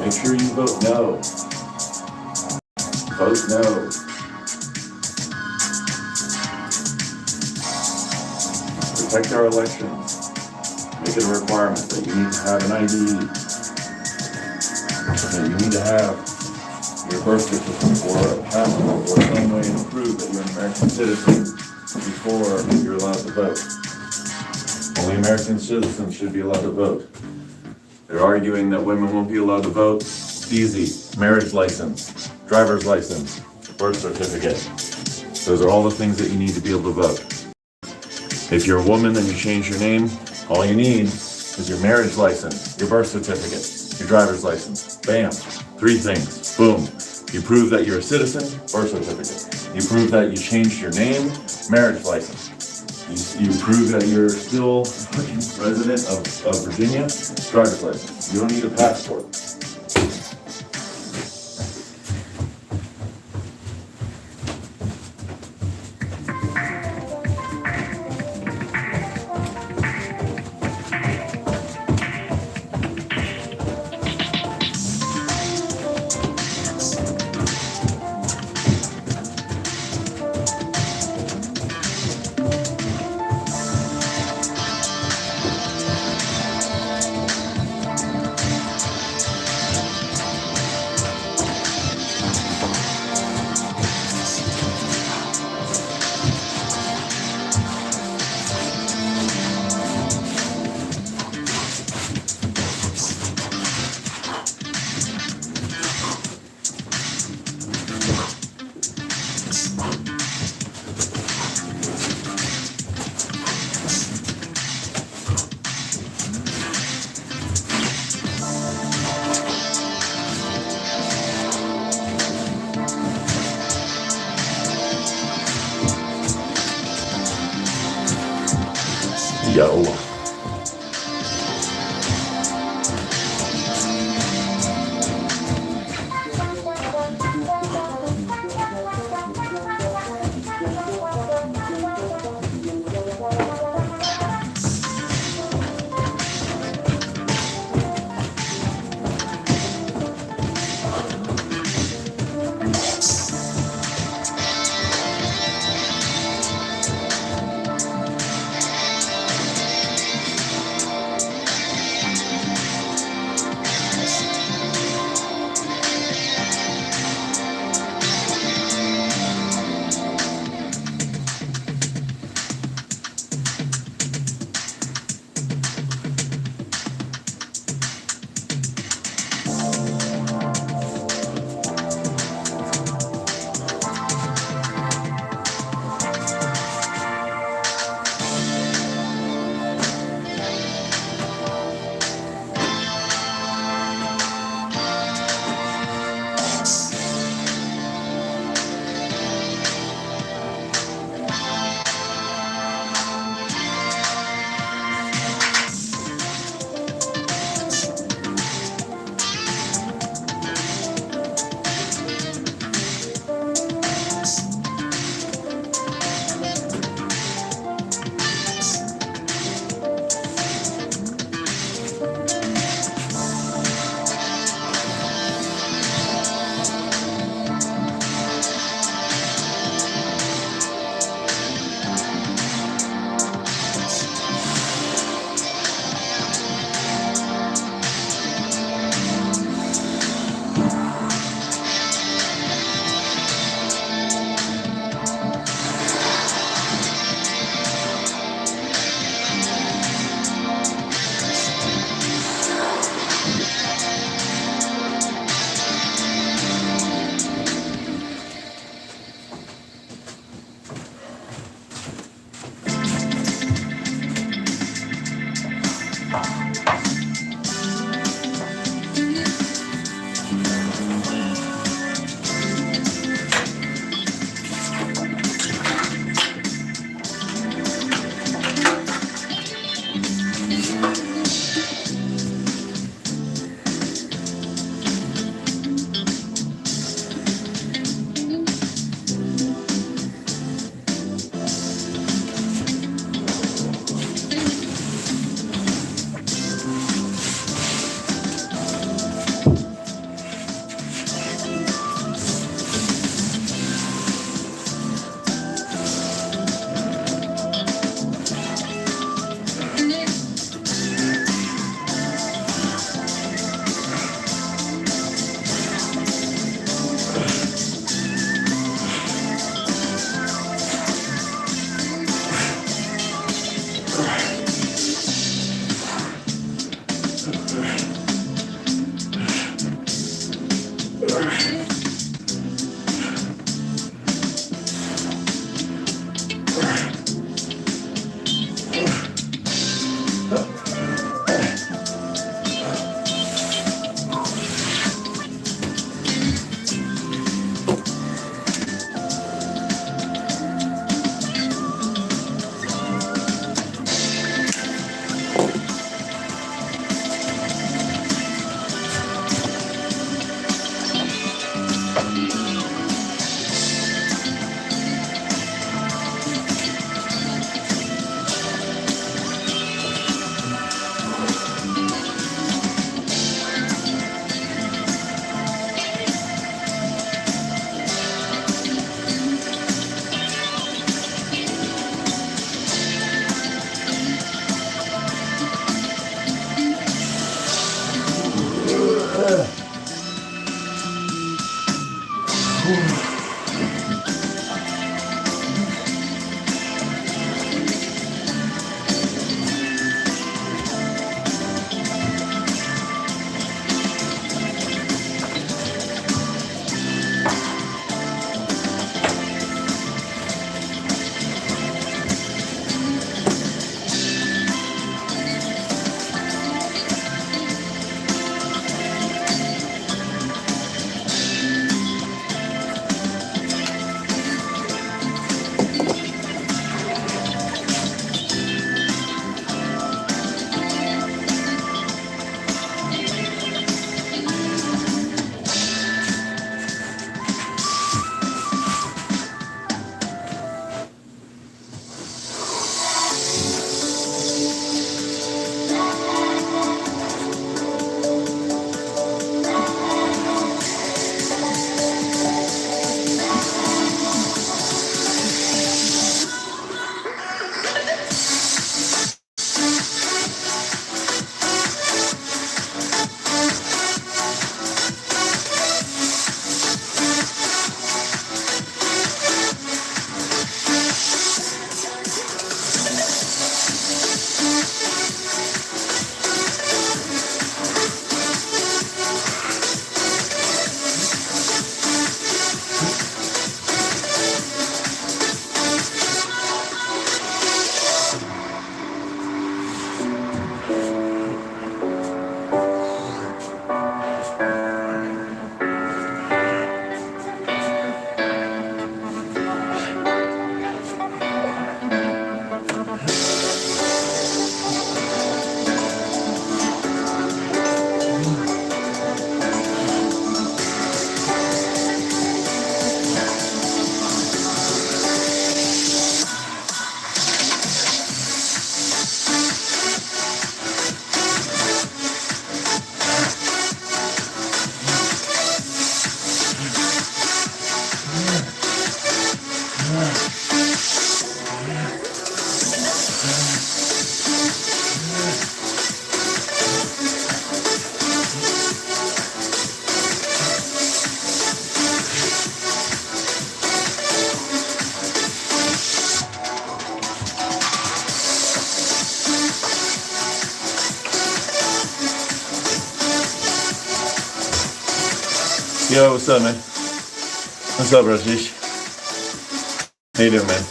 Make sure you vote no. Vote no. Protect our elections. Make it a requirement that you need to have an ID. That you need to have your birth certificate or a passport or some way to prove that you're an American citizen before you're allowed to vote. Only American citizens should be allowed to vote. They're arguing that women won't be allowed to vote. It's easy. Marriage license, driver's license, birth certificate. Those are all the things that you need to be able to vote. If you're a woman and you change your name, all you need is your marriage license, your birth certificate, your driver's license. Bam. 3 things. Boom. You prove that you're a citizen, birth certificate. You prove that you changed your name, marriage license. You prove that you're still a resident of Virginia, driver's license. You don't need a passport. Yo. Yo, what's up, man? What's up, Rashish? How you doing, man?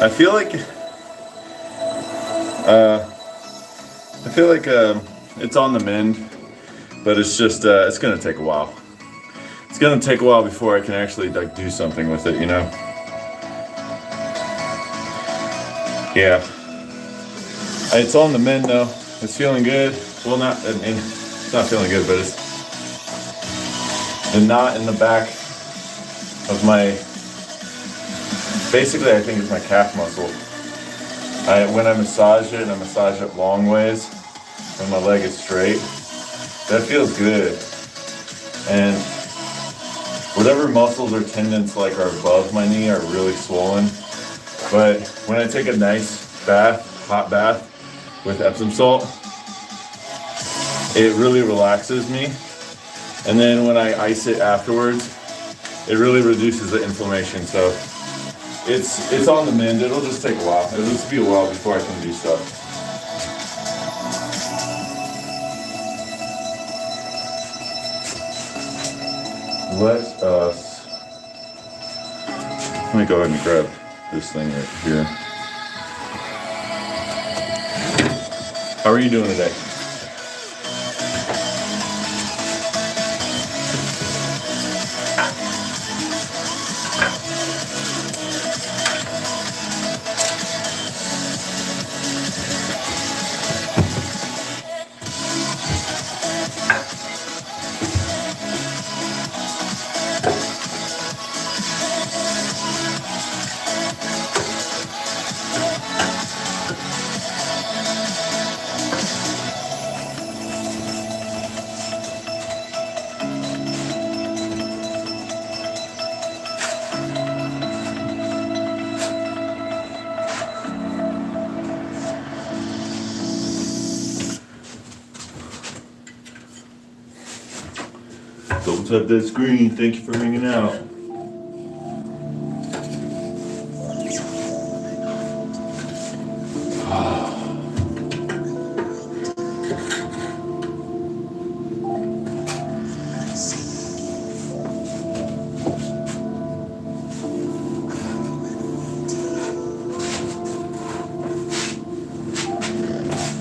I feel like it's on the mend, but it's just it's gonna take a while. It's gonna take a while before I can actually like do something with it, you know? Yeah. It's on the mend though. It's feeling good. Well, I mean, it's not feeling good, but it's the knot in the back of my, basically I think it's my calf muscle. When I massage it, and I massage it long ways, when my leg is straight, that feels good. And whatever muscles or tendons like are above my knee are really swollen. But when I take a nice bath, hot bath with Epsom salt, it really relaxes me. And then when I ice it afterwards, it really reduces the inflammation. So it's on the mend. It'll just take a while. It'll just be a while before I can do stuff. Let me go ahead and grab this thing right here. How are you doing today? Don't tap that screen. Thank you for hanging out.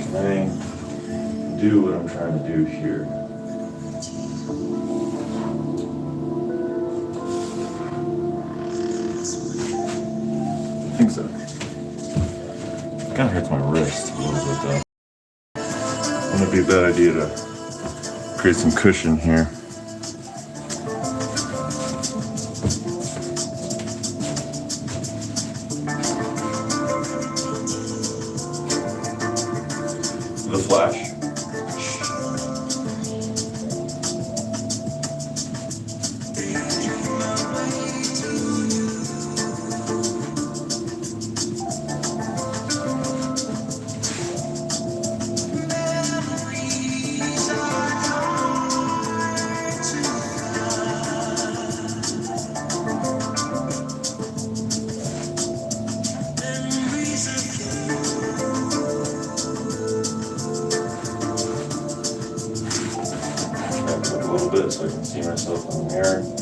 Can I do what I'm trying to do here? I think so. It kind of hurts my wrist a little bit though. Wouldn't it be a bad idea to create some cushion here? The flash. A little bit so I can see myself in the mirror.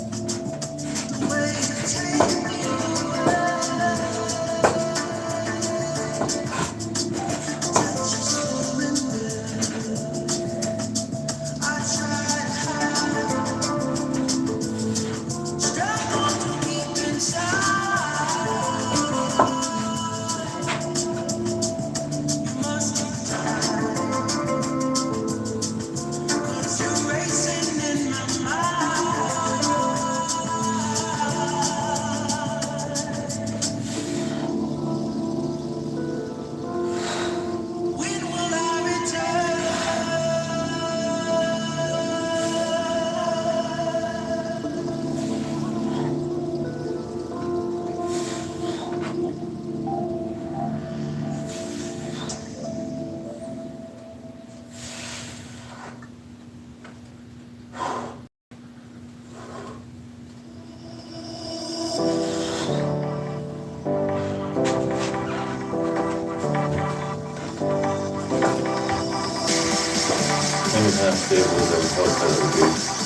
It's not stable as I would hope that it would be.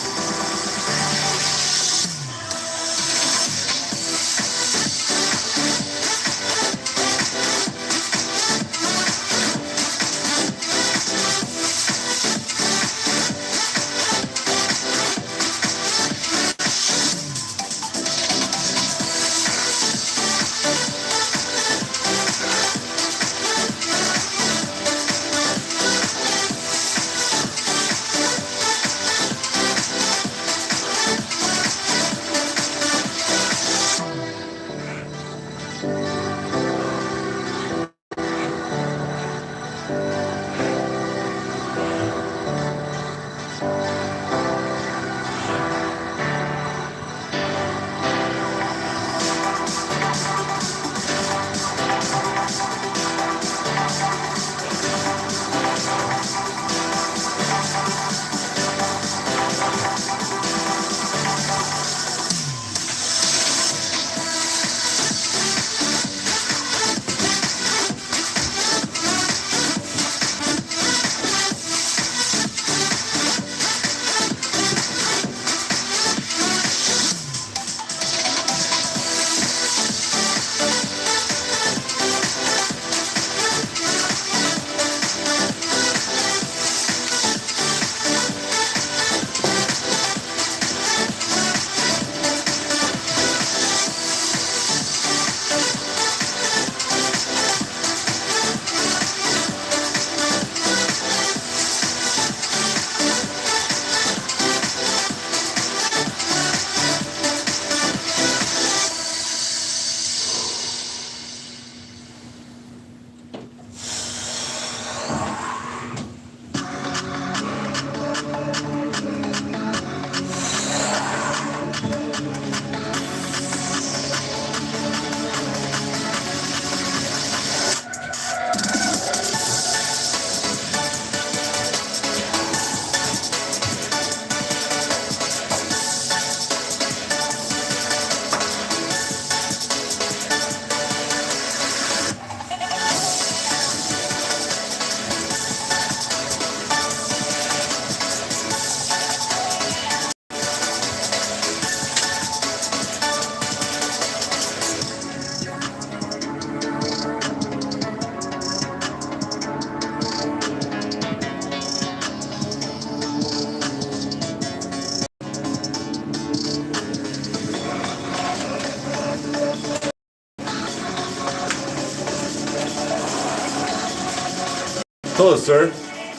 Hello, sir.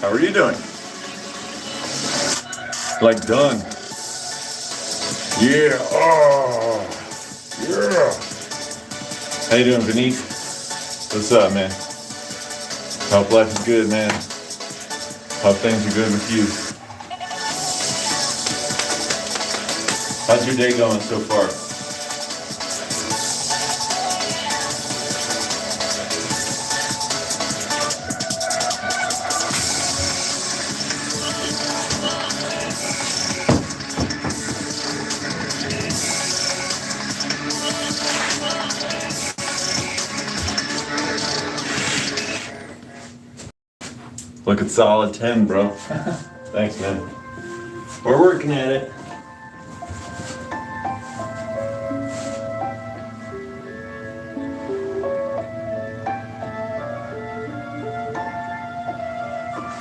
How are you doing? Like done. Yeah. Oh. Yeah. How you doing, Vinny? What's up, man? Hope life is good, man. Hope things are good with you. How's your day going so far? Look at solid 10, bro. Thanks, man. We're working at it.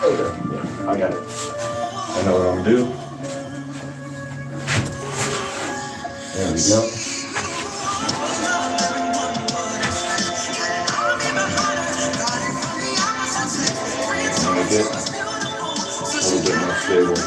Okay, I got it. I know what I'm gonna do. There we go. A little bit more stable.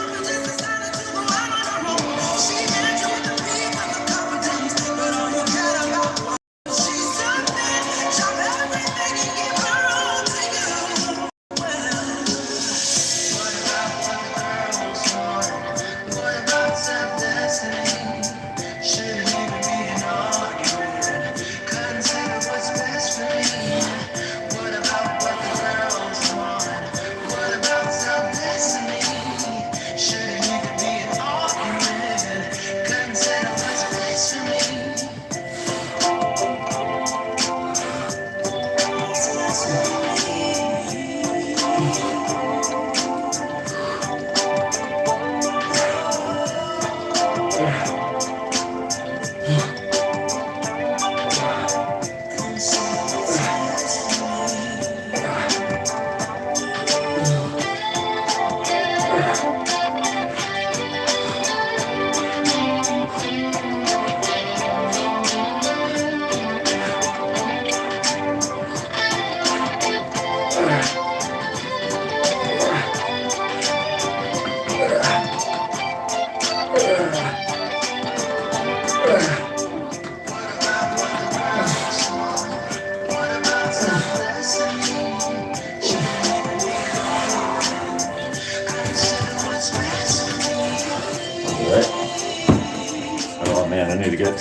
Oh man, I need to get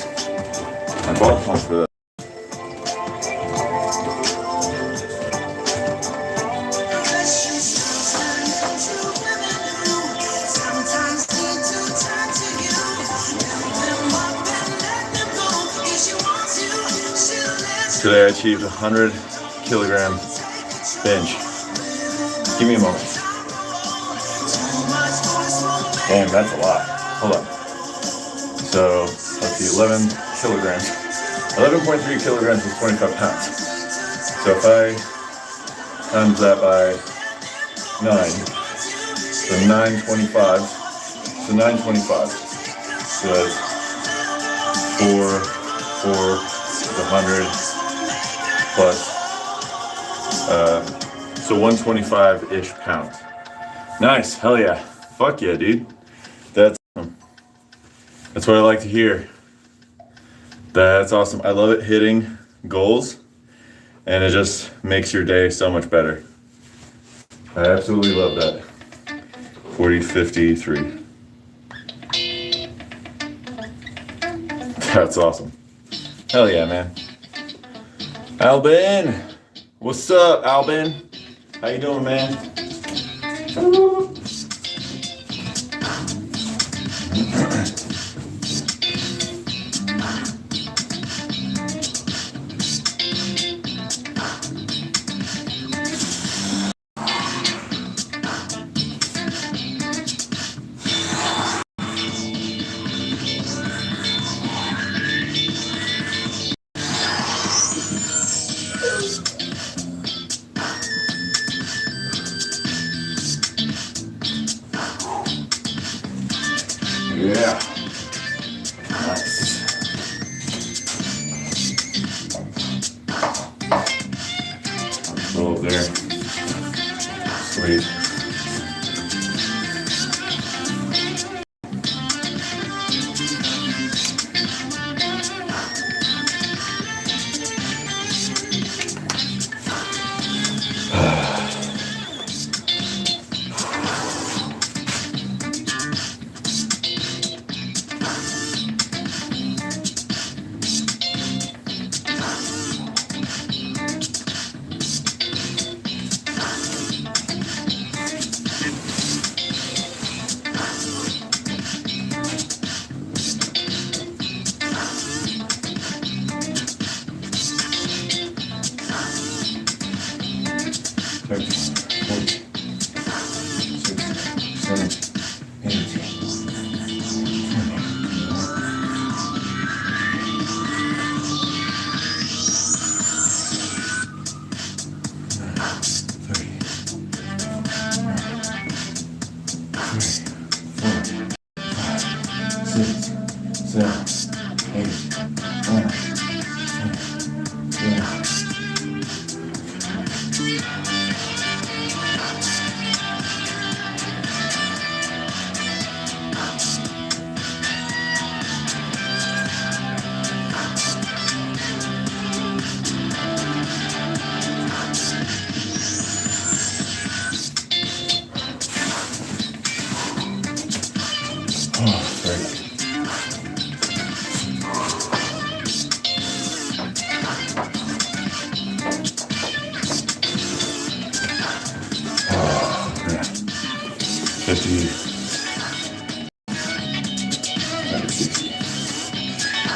my ball pump for that. Today I achieved 100 kilogram bench. Give me a moment. Damn, that's a lot. Hold on. So let's see, 11 kilograms. 11.3 kilograms is 25 pounds. So if I times that by 9, so 925. So 925. So that's 4 is 100 plus, so 125-ish pounds. Nice, hell yeah. Fuck yeah, dude. That's what I like to hear. That's awesome. I love it hitting goals, and it just makes your day so much better. I absolutely love that. 40-53. That's awesome. Hell yeah, man. Albin! What's up, Albin? How you doing, man? Yeah. Nice. Roll there. Sweet.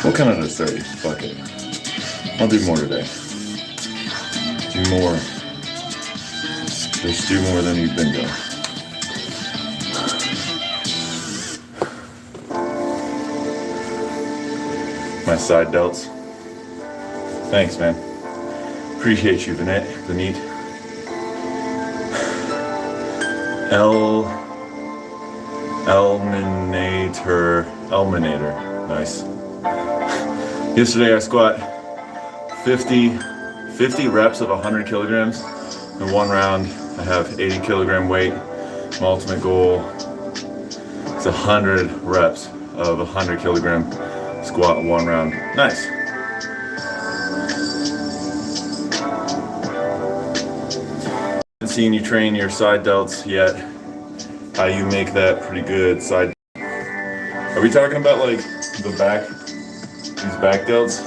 We'll come out of 30. Fuck it. I'll do more today. Do more. Just do more than you've been doing. My side delts. Thanks, man. Appreciate you, Vinit. Elminator. Nice. Yesterday I squat 50 reps of 100 kilograms. In one round, I have 80 kilogram weight. My ultimate goal is 100 reps of 100 kilogram squat in one round. Nice. Haven't seen you train your side delts yet. How you make that pretty good side. Are we talking about like the back, these back delts?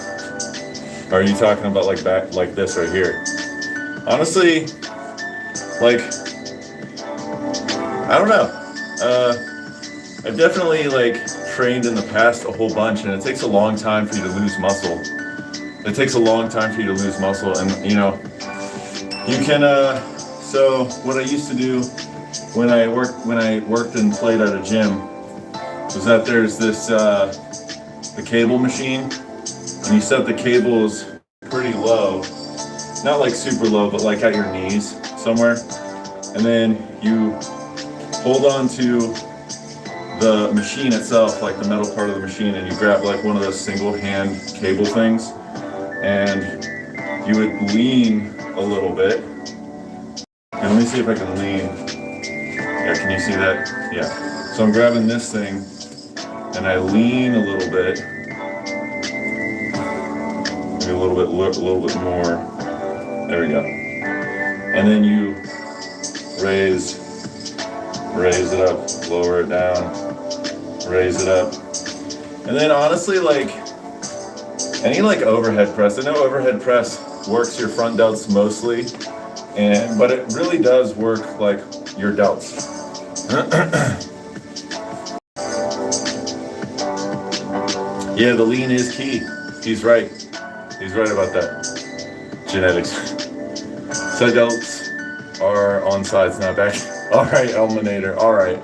Or are you talking about like back, like this right here? Honestly, like, I don't know. I've definitely like trained in the past a whole bunch, and it takes a long time for you to lose muscle. It takes a long time for you to lose muscle, and you know, you can, so what I used to do when I worked and played at a gym was that there's this, the cable machine, and you set the cables pretty low, not like super low, but like at your knees somewhere, and then you hold on to the machine itself, like the metal part of the machine, and you grab like one of those single hand cable things, and you would lean a little bit. And let me see if I can lean. Yeah, can you see that? Yeah. So I'm grabbing this thing, and I lean a little bit, maybe a little bit more. There we go. And then you raise it up, lower it down, raise it up. And then honestly, like any like overhead press, I know overhead press works your front delts mostly, but it really does work like your delts. Yeah, the lean is key. He's right. He's right about that. Genetics. Side delts are on sides, not back. All right, Elminator. All right.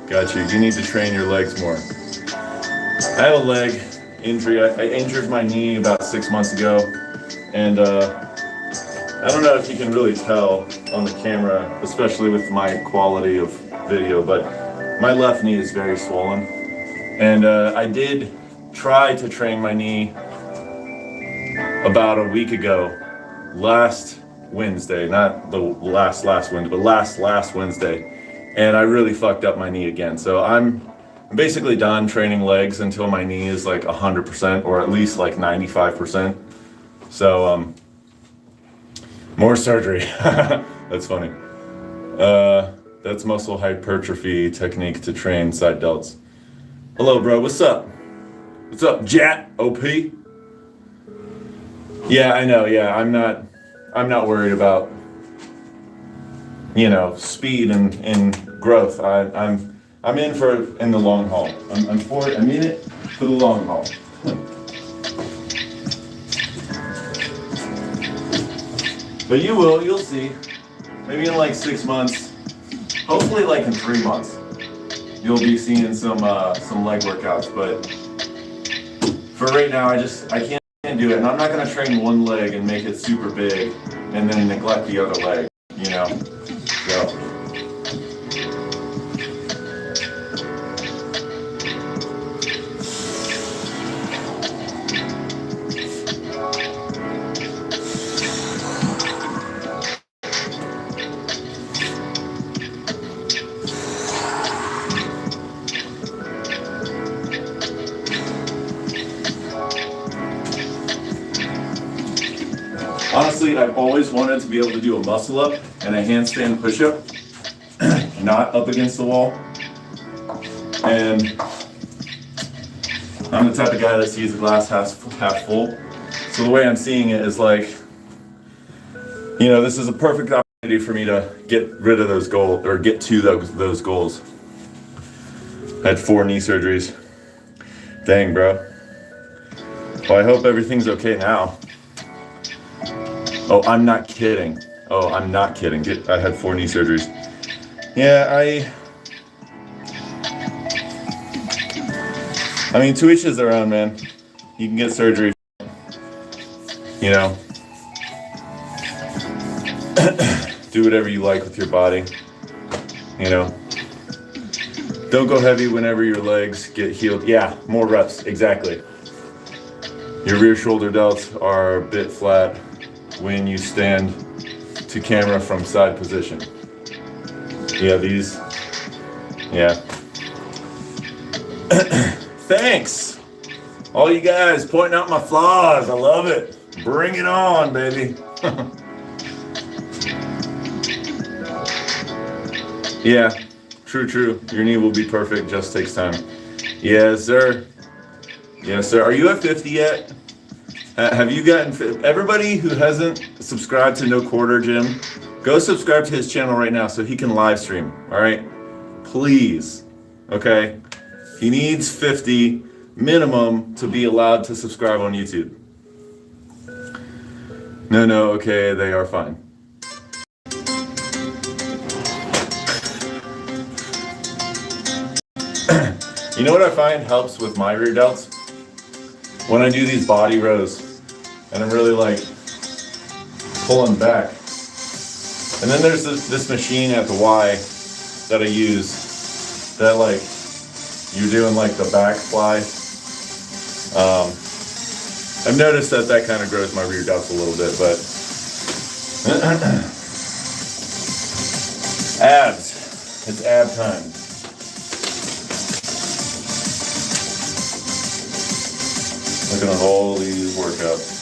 Got you. You need to train your legs more. I have a leg injury. I injured my knee about 6 months ago. And I don't know if you can really tell on the camera, especially with my quality of video, but my left knee is very swollen. And I did try to train my knee about a week ago, last Wednesday, not the last Wednesday, but last Wednesday, and I really fucked up my knee again. So I'm basically done training legs until my knee is like 100% or at least like 95%. So more surgery. That's funny. That's muscle hypertrophy technique to train side delts. Hello, bro. What's up? What's up, Jat? OP? Yeah, I know. Yeah, I'm not worried about, you know, speed and growth. I'm in the long haul. I'm for it. I'm in it for the long haul. But you'll see. Maybe in like 6 months, hopefully like in 3 months, you'll be seeing some leg workouts. But for right now, I can't do it, and I'm not gonna train one leg and make it super big and then neglect the other leg, you know. So honestly, I've always wanted to be able to do a muscle up and a handstand push-up, not up against the wall. And I'm the type of guy that sees the glass half full. So the way I'm seeing it is like, you know, this is a perfect opportunity for me to get rid of those goals, or get to those goals. I had 4 knee surgeries. Dang, bro. Well, I hope everything's okay now. Oh, I'm not kidding. Oh, I'm not kidding. I had 4 knee surgeries. Yeah, I mean, to each his their own, man. You can get surgery, you know. Do whatever you like with your body, you know. Don't go heavy whenever your legs get healed. Yeah, more reps, exactly. Your rear shoulder delts are a bit flat when you stand to camera from side position. Yeah, these, yeah. Thanks, all you guys pointing out my flaws. I love it. Bring it on, baby. Yeah, true. Your knee will be perfect, just takes time. Yes, sir. Yes, sir. Are you at 50 yet? Have you gotten, everybody who hasn't subscribed to No Quarter Jim, go subscribe to his channel right now so he can live stream, all right? Please, okay? He needs 50 minimum to be allowed to subscribe on YouTube. No, okay, they are fine. You know what I find helps with my rear delts? When I do these body rows and I'm really like pulling back. And then there's this machine at the Y that I use that like you're doing like the back fly. I've noticed that kind of grows my rear delts a little bit, but abs, it's ab time. Looking at all these workouts.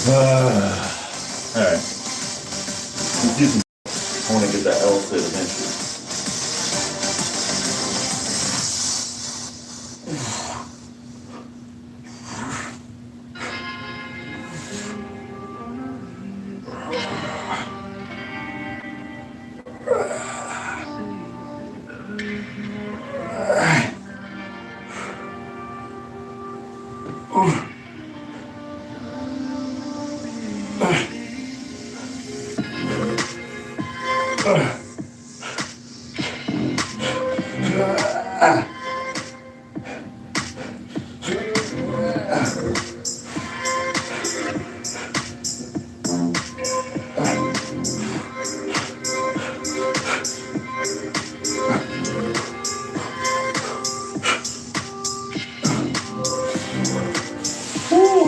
All right. Let's do some. I want to get that L sit eventually.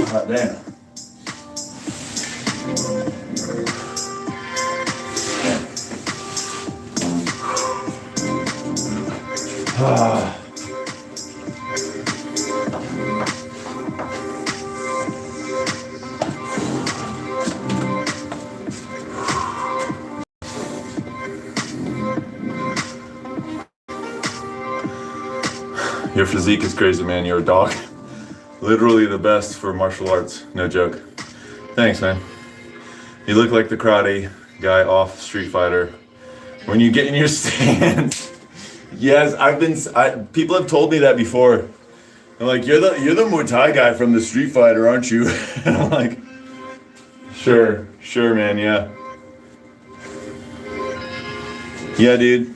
Hot damn. Your physique is crazy, man. You're a dog. Literally the best for martial arts, no joke. Thanks, man. You look like the karate guy off Street Fighter. When you get in your stance, yes, people have told me that before. They're like, you're the Muay Thai guy from the Street Fighter, aren't you? And I'm like, sure, man, yeah. Yeah, dude.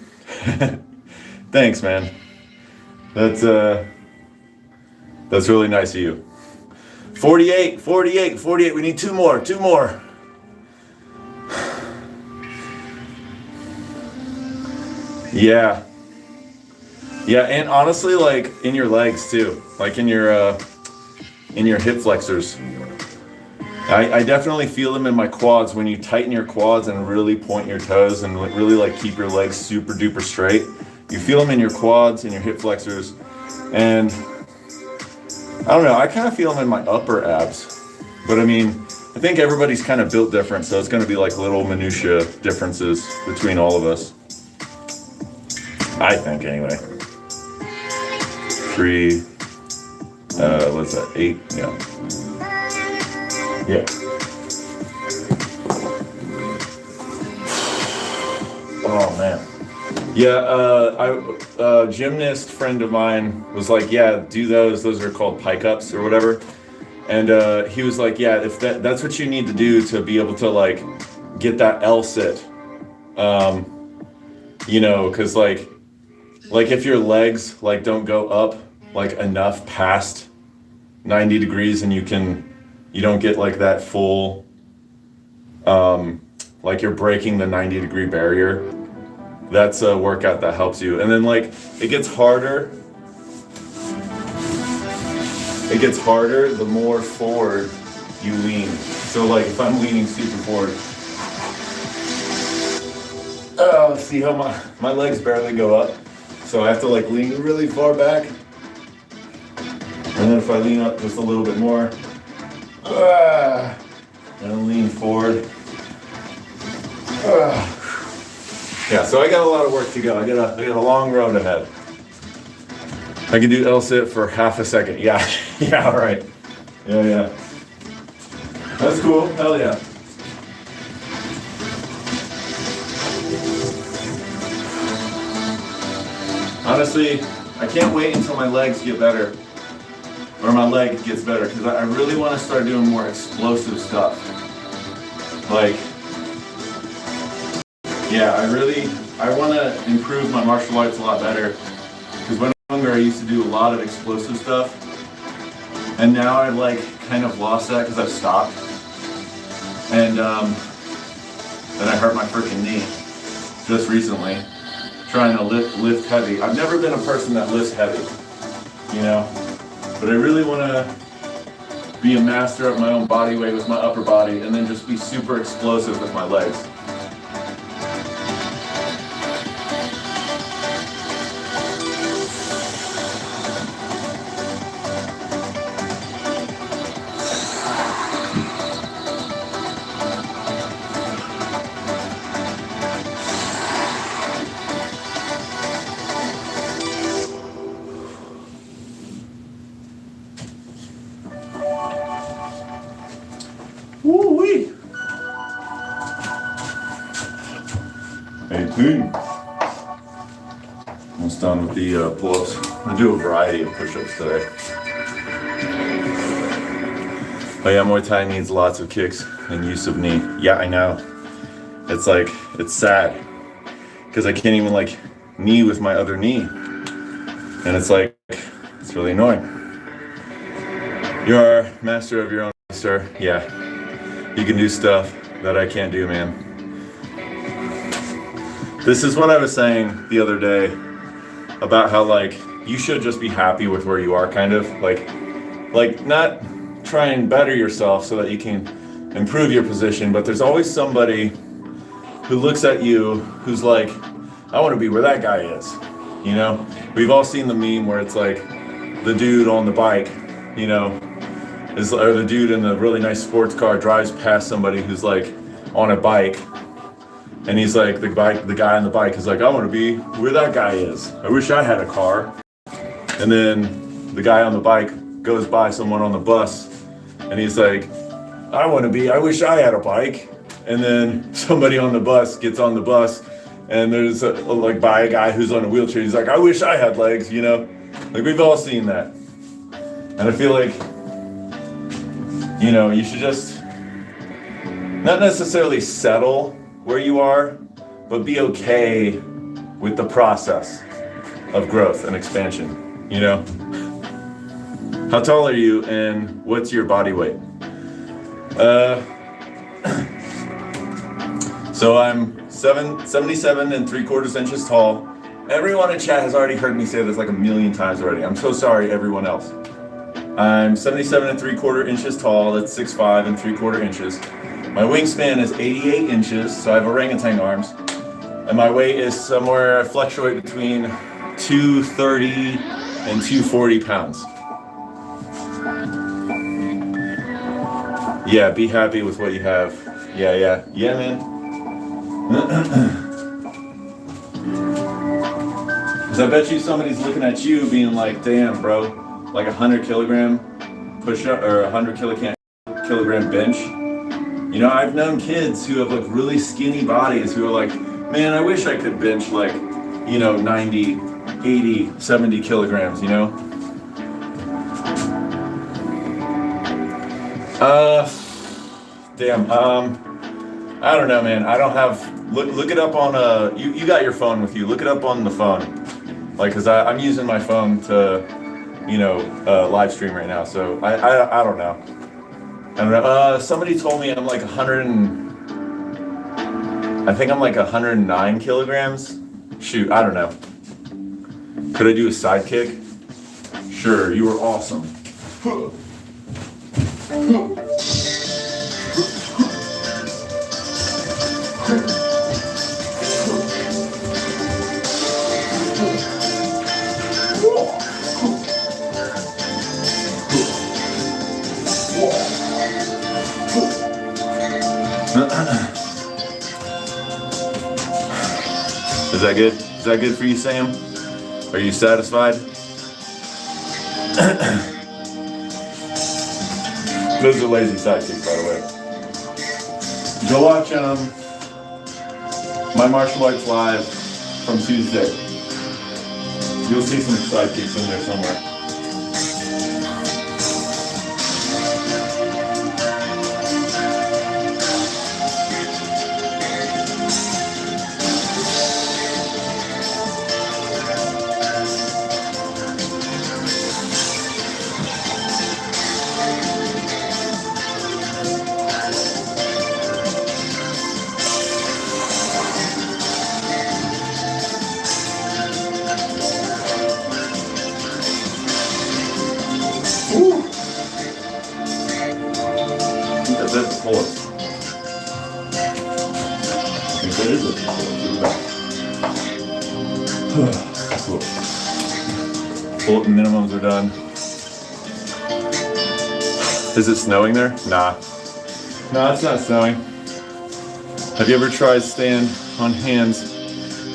Thanks, man. That's really nice of you. 48. We need two more. Yeah, and honestly, like in your legs too, like in your hip flexors. I definitely feel them in my quads when you tighten your quads and really point your toes and really like keep your legs super duper straight. You feel them in your quads and your hip flexors. And I don't know, I kind of feel them in my upper abs. But I mean, I think everybody's kind of built different, so it's going to be like little minutia differences between all of us. I think, anyway. 3, what's that, 8? Yeah. Yeah. Oh, man. Yeah, a gymnast friend of mine was like, yeah, do those are called pike ups or whatever. And he was like, yeah, if that's what you need to do to be able to like get that L sit. You know, cause like if your legs like don't go up like enough past 90 degrees and you don't get like that full, like you're breaking the 90-degree barrier. That's a workout that helps you. And then like it gets harder the more forward you lean. So like if I'm leaning super forward, see how my legs barely go up. So I have to like lean really far back. And then if I lean up just a little bit more, and lean forward. Yeah, so I got a lot of work to go. I got a long road ahead. I can do L sit for half a second. Yeah, yeah, all right. Yeah. That's cool. Hell yeah. Honestly, I can't wait until my legs get better, or my leg gets better, because I really want to start doing more explosive stuff. Like, yeah, I want to improve my martial arts a lot better, because when I was younger I used to do a lot of explosive stuff, and now I've like kind of lost that because I've stopped, and then I hurt my freaking knee just recently trying to lift heavy. I've never been a person that lifts heavy, you know, but I really want to be a master of my own body weight with my upper body, and then just be super explosive with my legs. Woo-wee! 18. Almost done with the pull-ups. I'm gonna do a variety of push-ups today. Oh yeah, Muay Thai needs lots of kicks and use of knee. Yeah, I know. It's like, it's sad, because I can't even like knee with my other knee. And it's like, it's really annoying. You're master of your own, sir. Yeah. You can do stuff that I can't do, man. This is what I was saying the other day about how like you should just be happy with where you are, kind of like not try and better yourself so that you can improve your position, but there's always somebody who looks at you who's like, I want to be where that guy is. You know, we've all seen the meme where it's like the dude on the bike, you know, or the dude in the really nice sports car drives past somebody who's like on a bike, and he's like, the guy on the bike is like, I want to be where that guy is. I wish I had a car. And then the guy on the bike goes by someone on the bus, and he's like, I wish I had a bike. And then somebody on the bus gets on the bus, and there's like by a guy who's on a wheelchair. He's like, I wish I had legs, you know? Like, we've all seen that. And I feel like, you know, you should just not necessarily settle where you are, but be okay with the process of growth and expansion, you know? How tall are you and what's your body weight? So I'm 77 and 3/4 inches tall. Everyone in chat has already heard me say this like a million times already. I'm so sorry, everyone else. I'm 77 and 3/4 inches tall. That's 6'5" and 3/4 inches. My wingspan is 88 inches, so I have orangutan arms. And my weight is somewhere, I fluctuate between 230 and 240 pounds. Yeah, be happy with what you have. Yeah, man. Because I bet you somebody's looking at you being like, damn, bro, like 100 kilogram push-up or 100 kilogram bench. You know, I've known kids who have like really skinny bodies who are like, man, I wish I could bench like, you know, 90, 80, 70 kilograms, you know? I don't know, man. I don't have, look it up on, you got your phone with you. Look it up on the phone. Like, cause I'm using my phone to, you know, live stream right now. So I don't know. I don't know. Somebody told me I'm like 109 kilograms. Shoot, I don't know. Could I do a side kick? Sure, you were awesome. Is that good? Is that good for you, Sam? Are you satisfied? Those are lazy side kicks, by the way. Go watch my martial arts live from Tuesday. You'll see some side kicks in there somewhere. Bullet minimums are done. Is it snowing there? Nah. No, it's not snowing. Have you ever tried stand on hands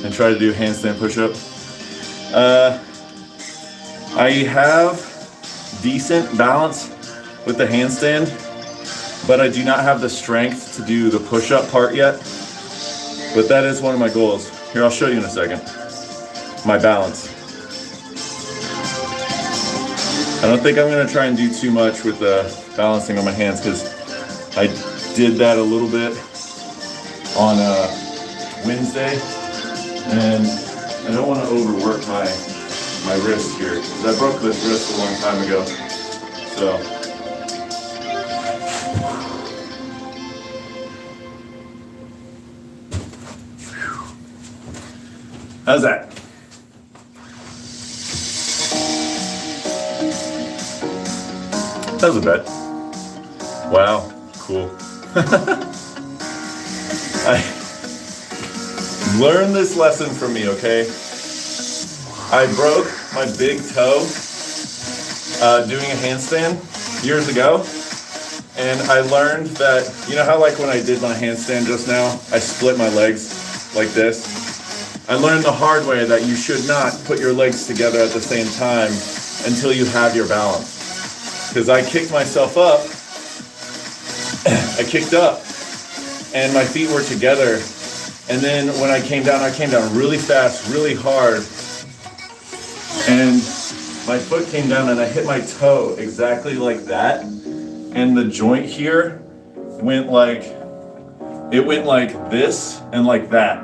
and try to do handstand push-up? I have decent balance with the handstand, but I do not have the strength to do the push-up part yet. But that is one of my goals. Here, I'll show you in a second. My balance. I don't think I'm gonna try and do too much with the balancing on my hands because I did that a little bit on Wednesday, and I don't want to overwork my wrist here because I broke this wrist a long time ago. So. How's that? That was a bet. Wow, cool. I learned this lesson from me, okay? I broke my big toe doing a handstand years ago. And I learned that, you know how like when I did my handstand just now, I split my legs like this? I learned the hard way that you should not put your legs together at the same time until you have your balance. Because I kicked myself up, I kicked up, and my feet were together. And then when I came down really fast, really hard. And my foot came down and I hit my toe exactly like that. And the joint here went like this and like that.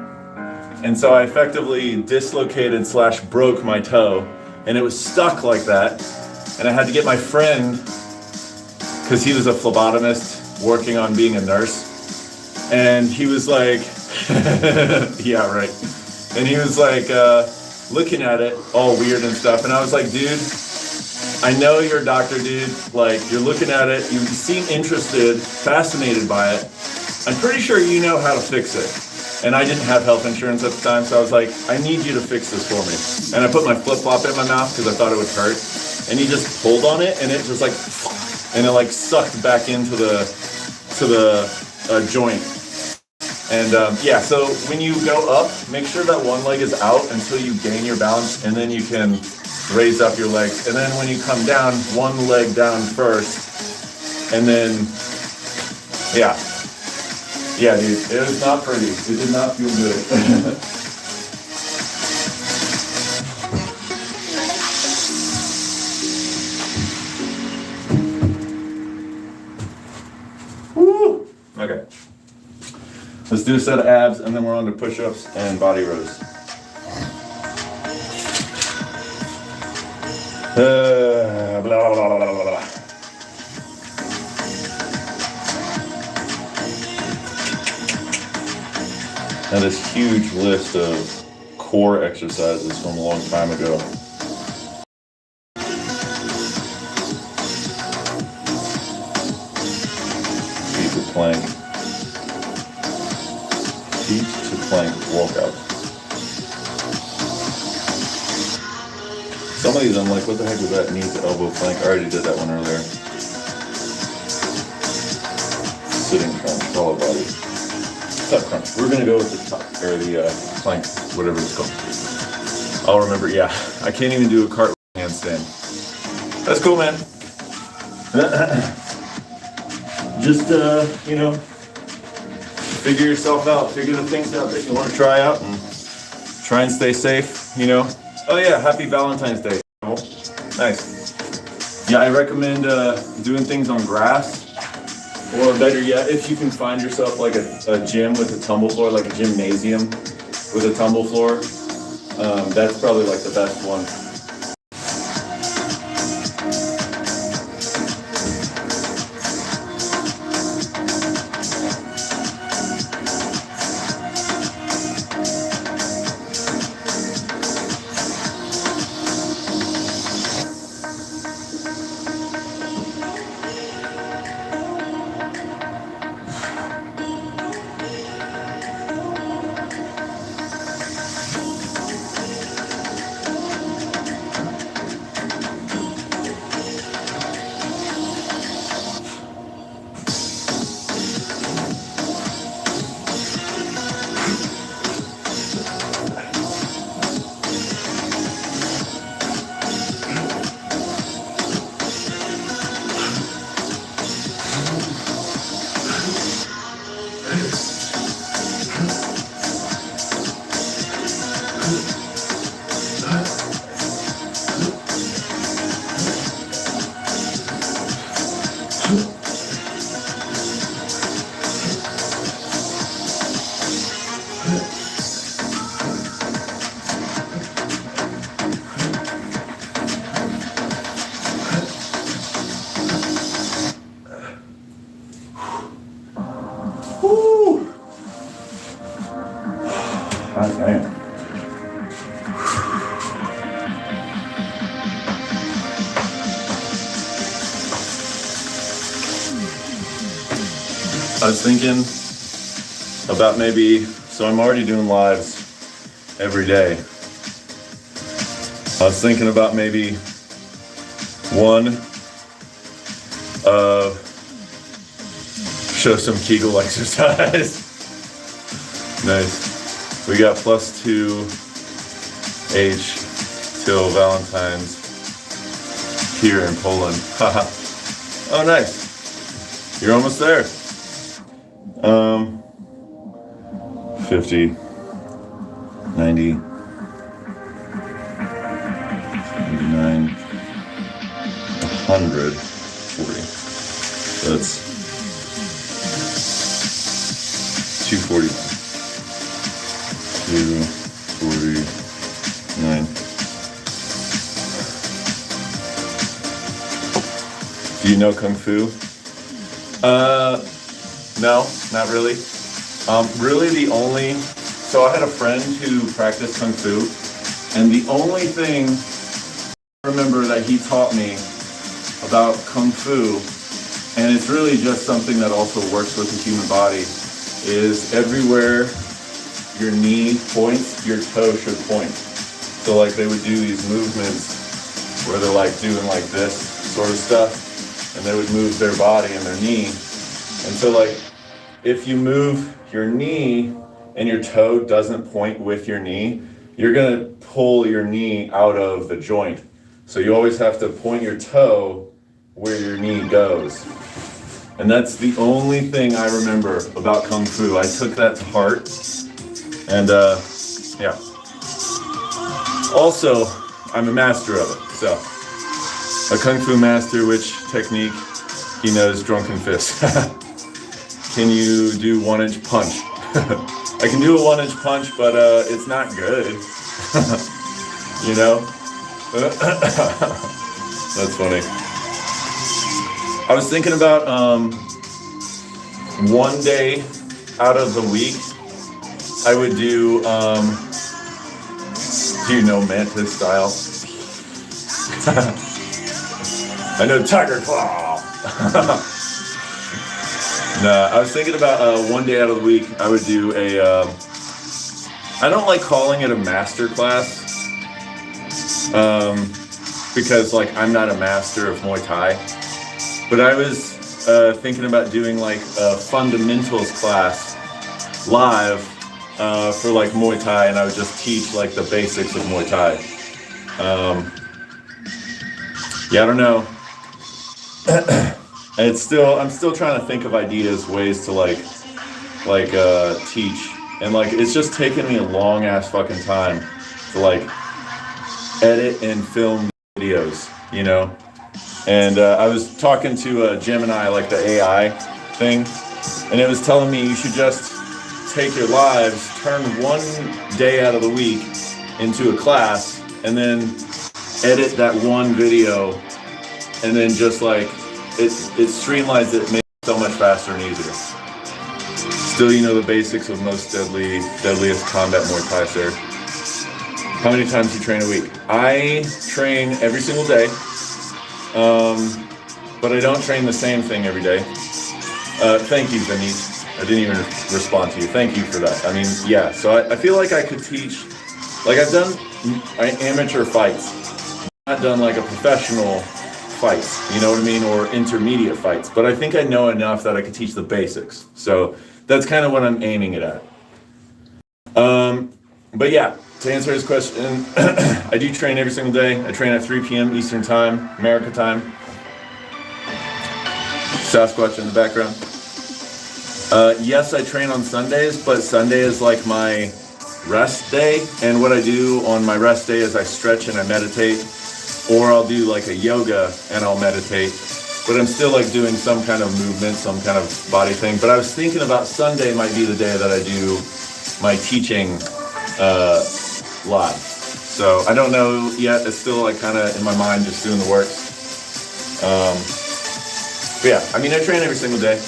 And so I effectively dislocated / broke my toe, and it was stuck like that. And I had to get my friend, because he was a phlebotomist working on being a nurse. And he was like, yeah, right. And he was like looking at it all weird and stuff. And I was like, dude, I know you're a doctor, dude. Like, you're looking at it, you seem interested, fascinated by it. I'm pretty sure you know how to fix it. And I didn't have health insurance at the time, so I was like, I need you to fix this for me. And I put my flip-flop in my mouth because I thought it would hurt. And he just pulled on it, and it just like, and it like sucked back into the joint. And yeah, so when you go up, make sure that one leg is out until you gain your balance, and then you can raise up your legs. And then when you come down, one leg down first, and then, yeah. Yeah, dude, it was not pretty. It did not feel good. Woo! Okay. Let's do a set of abs, and then we're on to push-ups and body rows. Blah, blah, blah, blah, blah. Now this huge list of core exercises from a long time ago. Feet to plank. Feet to plank walkout. Some of these I'm like, what the heck was that? Knee to elbow plank. I already did that one earlier. Sitting crunch, hollow body. Top crunch. We're gonna go with the top, or the plank, whatever it's called. I'll remember, yeah. I can't even do a cartwheel handstand. That's cool, man. Just, you know, figure yourself out. Figure the things out that you want to try out and try and stay safe, you know. Oh yeah, happy Valentine's Day. Nice. Yeah, I recommend doing things on grass. Or better yet, if you can find yourself like a gym with a tumble floor, like a gymnasium with a tumble floor, that's probably like the best one. I was thinking about maybe, so I'm already doing lives every day. I was thinking about maybe one, show some Kegel exercise. Nice. We got +2 H till Valentine's here in Poland. Haha. Oh, nice. You're almost there. 50, 90, 99, 100, 40. That's 249. 249. Do you know Kung Fu? No, not really. Really the only, so I had a friend who practiced Kung Fu, and the only thing I remember that he taught me about Kung Fu, and it's really just something that also works with the human body, is everywhere your knee points, your toe should point. So like they would do these movements where they're like doing like this sort of stuff, and they would move their body and their knee. And so like if you move your knee and your toe doesn't point with your knee, you're gonna pull your knee out of the joint. So you always have to point your toe where your knee goes. And that's the only thing I remember about Kung Fu. I took that to heart. And yeah. Also, I'm a master of it. So, a Kung Fu master, which technique he knows? Drunken fist. Can you do 1-inch punch? I can do a 1-inch punch, but it's not good. You know? That's funny. I was thinking about one day out of the week, I would do you know Mantis style? I know Tiger Claw. Nah, I was thinking about one day out of the week, I would do a, I don't like calling it a master class, because like I'm not a master of Muay Thai, but I was thinking about doing like a fundamentals class live for like Muay Thai, and I would just teach like the basics of Muay Thai. Yeah, I don't know. And I'm still trying to think of ideas, ways to like teach, and like it's just taken me a long ass fucking time to like edit and film videos, you know. And I was talking to Gemini, like the AI thing, and it was telling me you should just take your lives, turn one day out of the week into a class, and then edit that one video, and then just like it streamlines it, makes it so much faster and easier. Still, you know the basics of most deadliest combat Muay Thai, sir. How many times do you train a week? I train every single day, but I don't train the same thing every day. Thank you, Vinny. I didn't even respond to you. Thank you for that. I mean, yeah, so I feel like I could teach, like I've done amateur fights, not done like a professional fights, you know what I mean, or intermediate fights, but I think I know enough that I could teach the basics. So that's kind of what I'm aiming it at. But yeah, to answer his question, I do train every single day. I train at 3 p.m. Eastern Time, America time. Sasquatch in the background. Yes, I train on Sundays, but Sunday is like my rest day. And what I do on my rest day is I stretch and I meditate, or I'll do like a yoga and I'll meditate. But I'm still like doing some kind of movement, some kind of body thing. But I was thinking about Sunday might be the day that I do my teaching live. So I don't know yet. It's still like kind of in my mind, just doing the works. But yeah, I mean, I train every single day.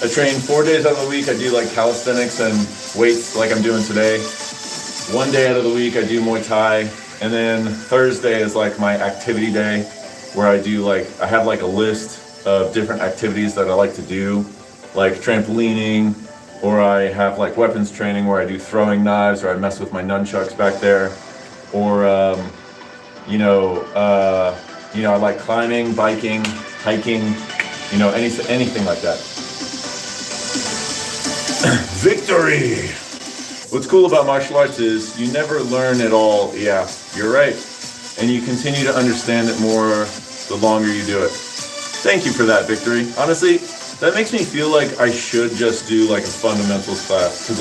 I train 4 days out of the week. I do like calisthenics and weights like I'm doing today. 1 day out of the week, I do Muay Thai. And then Thursday is like my activity day, where I do like, I have like a list of different activities that I like to do, like trampolining, or I have like weapons training where I do throwing knives, or I mess with my nunchucks back there, or I like climbing, biking, hiking, anything like that. Victory! What's cool about martial arts is you never learn it all. Yeah, you're right. And you continue to understand it more the longer you do it. Thank you for that, Victory. Honestly, that makes me feel like I should just do like a fundamentals class. Because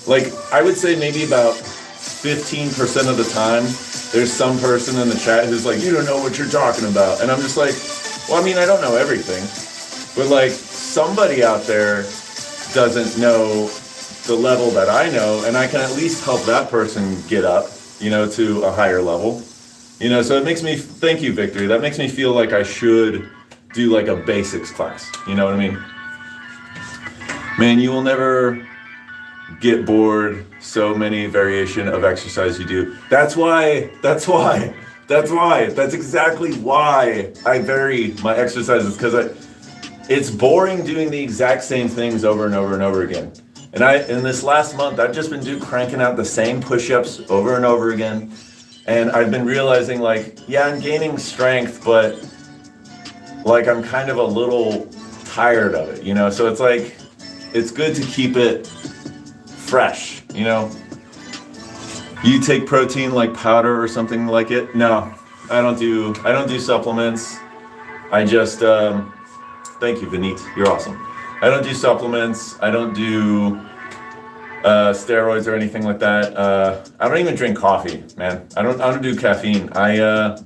like I would say maybe about 15% of the time, there's some person in the chat who's like, you don't know what you're talking about. And I'm just like, well, I mean, I don't know everything. But like somebody out there doesn't know the level that I know, and I can at least help that person get up, to a higher level. So it makes me, thank you, Victory. That makes me feel like I should do like a basics class. You know what I mean? Man, you will never get bored. So many variation of exercise you do. That's exactly why I vary my exercises, because it's boring doing the exact same things over and over and over again. And in this last month, I've just been cranking out the same push-ups over and over again. And I've been realizing like, yeah, I'm gaining strength, but like I'm kind of a little tired of it, you know? So it's like, it's good to keep it fresh, you know? You take protein like powder or something like it? No, I don't do supplements. I just, thank you, Vineet, you're awesome. I don't do supplements. I don't do steroids or anything like that. I don't even drink coffee, man. I don't do caffeine. I'm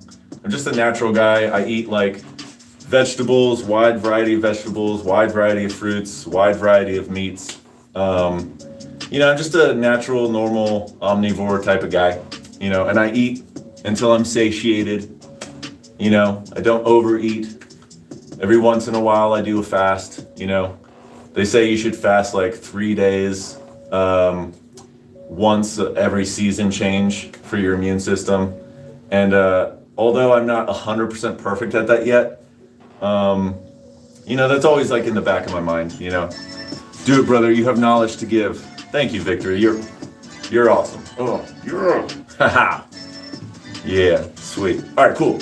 just a natural guy. I eat like vegetables, wide variety of vegetables, wide variety of fruits, wide variety of meats. You know, I'm just a natural, normal, omnivore type of guy, you know, and I eat until I'm satiated. You know, I don't overeat. Every once in a while I do a fast, you know. They say you should fast like 3 days once every season change for your immune system. And although I'm not 100% perfect at that yet, you know, that's always like in the back of my mind, you know. Do it, brother, you have knowledge to give. Thank you, Victor, you're awesome. Oh, you're haha. Yeah, sweet. All right, cool.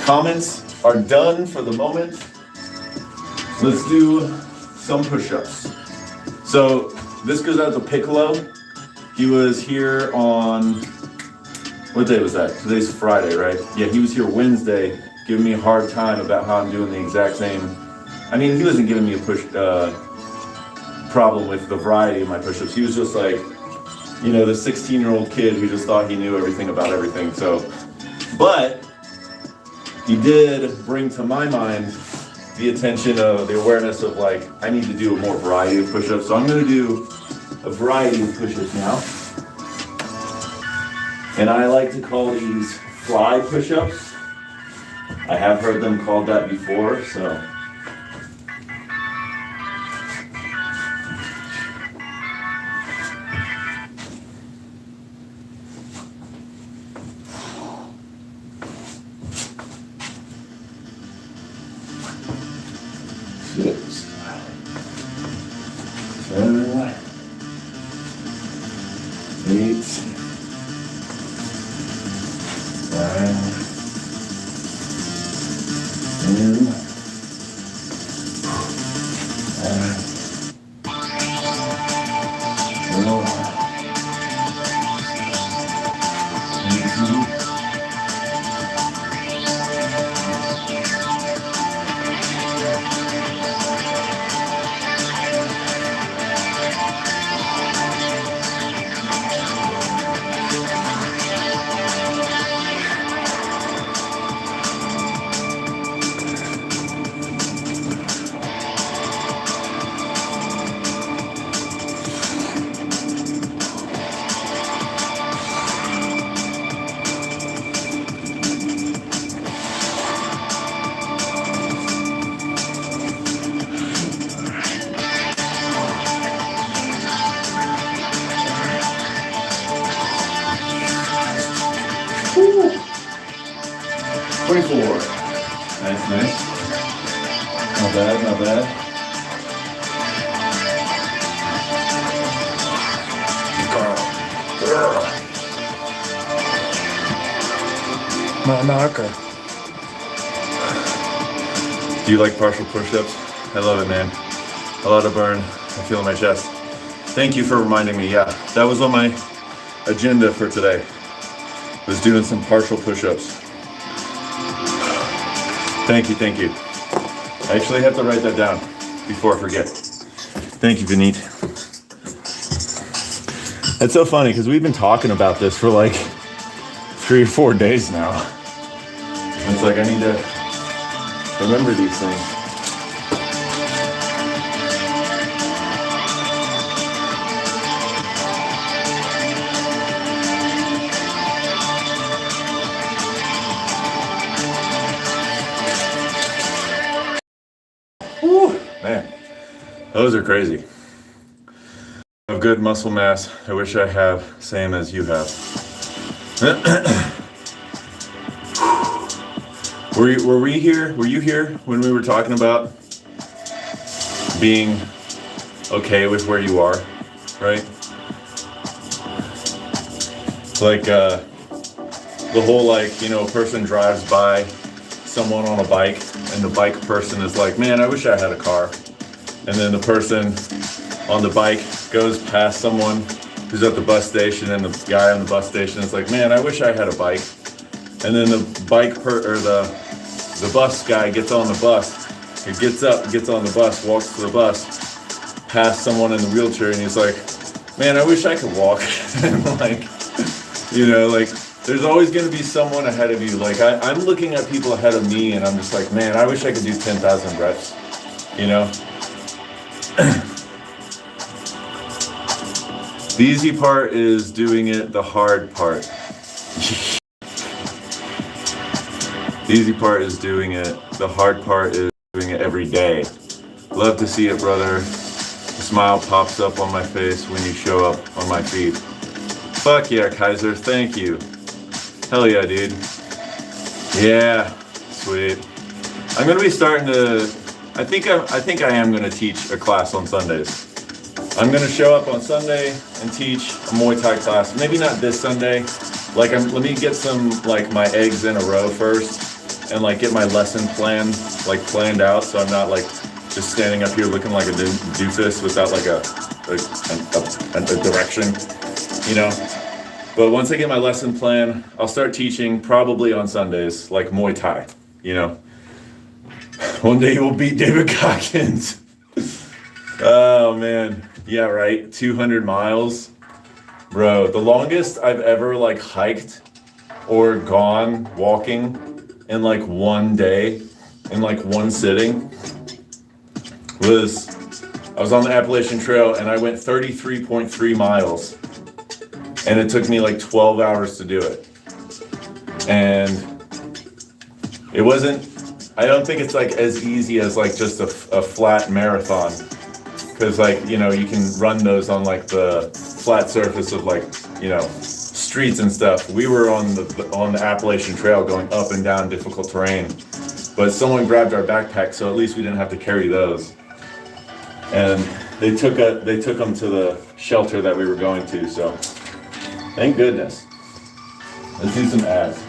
Comments are done for the moment. Let's do some push-ups. So this goes out to Piccolo. He was here on, what day was that? Today's Friday, right? Yeah, he was here Wednesday, giving me a hard time about how I'm doing the exact same. I mean, he wasn't giving me a problem with the variety of my push-ups. He was just like, you know, the 16-year-old kid who just thought he knew everything about everything. So, but he did bring to my mind the attention of the awareness of like, I need to do a more variety of push-ups. So I'm going to do a variety of push-ups now. And I like to call these fly push-ups. I have heard them called that before, so. Woo. 24. Nice, nice. Not bad, not bad. Manaka. Do you like partial push-ups? I love it, man. A lot of burn. I feel in my chest. Thank you for reminding me. Yeah, that was on my agenda for today. Was doing some partial push-ups. Thank you, thank you. I actually have to write that down before I forget. Thank you, Vineet. It's so funny because we've been talking about this for like 3 or 4 days now. It's like I need to remember these things. Woo, man, those are crazy. Of good muscle mass, I wish I have, same as you have. Were we here? Were you here when we were talking about being okay with where you are, right? Like the whole, like, you know, a person drives by someone on a bike and the bike person is like, man, I wish I had a car. And then the person on the bike goes past someone who's at the bus station, and the guy on the bus station is like, man, I wish I had a bike. And then the the bus guy gets on the bus. He gets up, gets on the bus, walks to the bus, past someone in the wheelchair, and he's like, man, I wish I could walk. And like, you know, like, there's always going to be someone ahead of you. Like, I'm looking at people ahead of me, and I'm just like, man, I wish I could do 10,000 reps, you know? The easy part is doing it, the hard part. The easy part is doing it, the hard part is doing it every day. Love to see it, brother. A smile pops up on my face when you show up on my feed. Fuck yeah, Kaiser, thank you. Hell yeah, dude. Yeah, sweet. I'm gonna be starting to, I think I am gonna teach a class on Sundays. I'm gonna show up on Sunday and teach a Muay Thai class. Maybe not this Sunday. Like, let me get some, like, my eggs in a row first, and like get my lesson plan, like, planned out, so I'm not like just standing up here looking like a doofus without like a direction, you know. But once I get my lesson plan, I'll start teaching probably on Sundays, like Muay Thai, you know. One day you will beat David Cockins. Oh man, yeah, right. 200 miles, bro. The longest I've ever like hiked or gone walking in like one day, in like one sitting, was, I was on the Appalachian Trail and I went 33.3 miles. And it took me like 12 hours to do it. And it wasn't, I don't think it's like as easy as like just a flat marathon. Cause like, you know, you can run those on like the flat surface of like, you know, streets and stuff. We were on the Appalachian Trail going up and down difficult terrain. But someone grabbed our backpack, so at least we didn't have to carry those. And they took them to the shelter that we were going to, so. Thank goodness. Let's do some abs.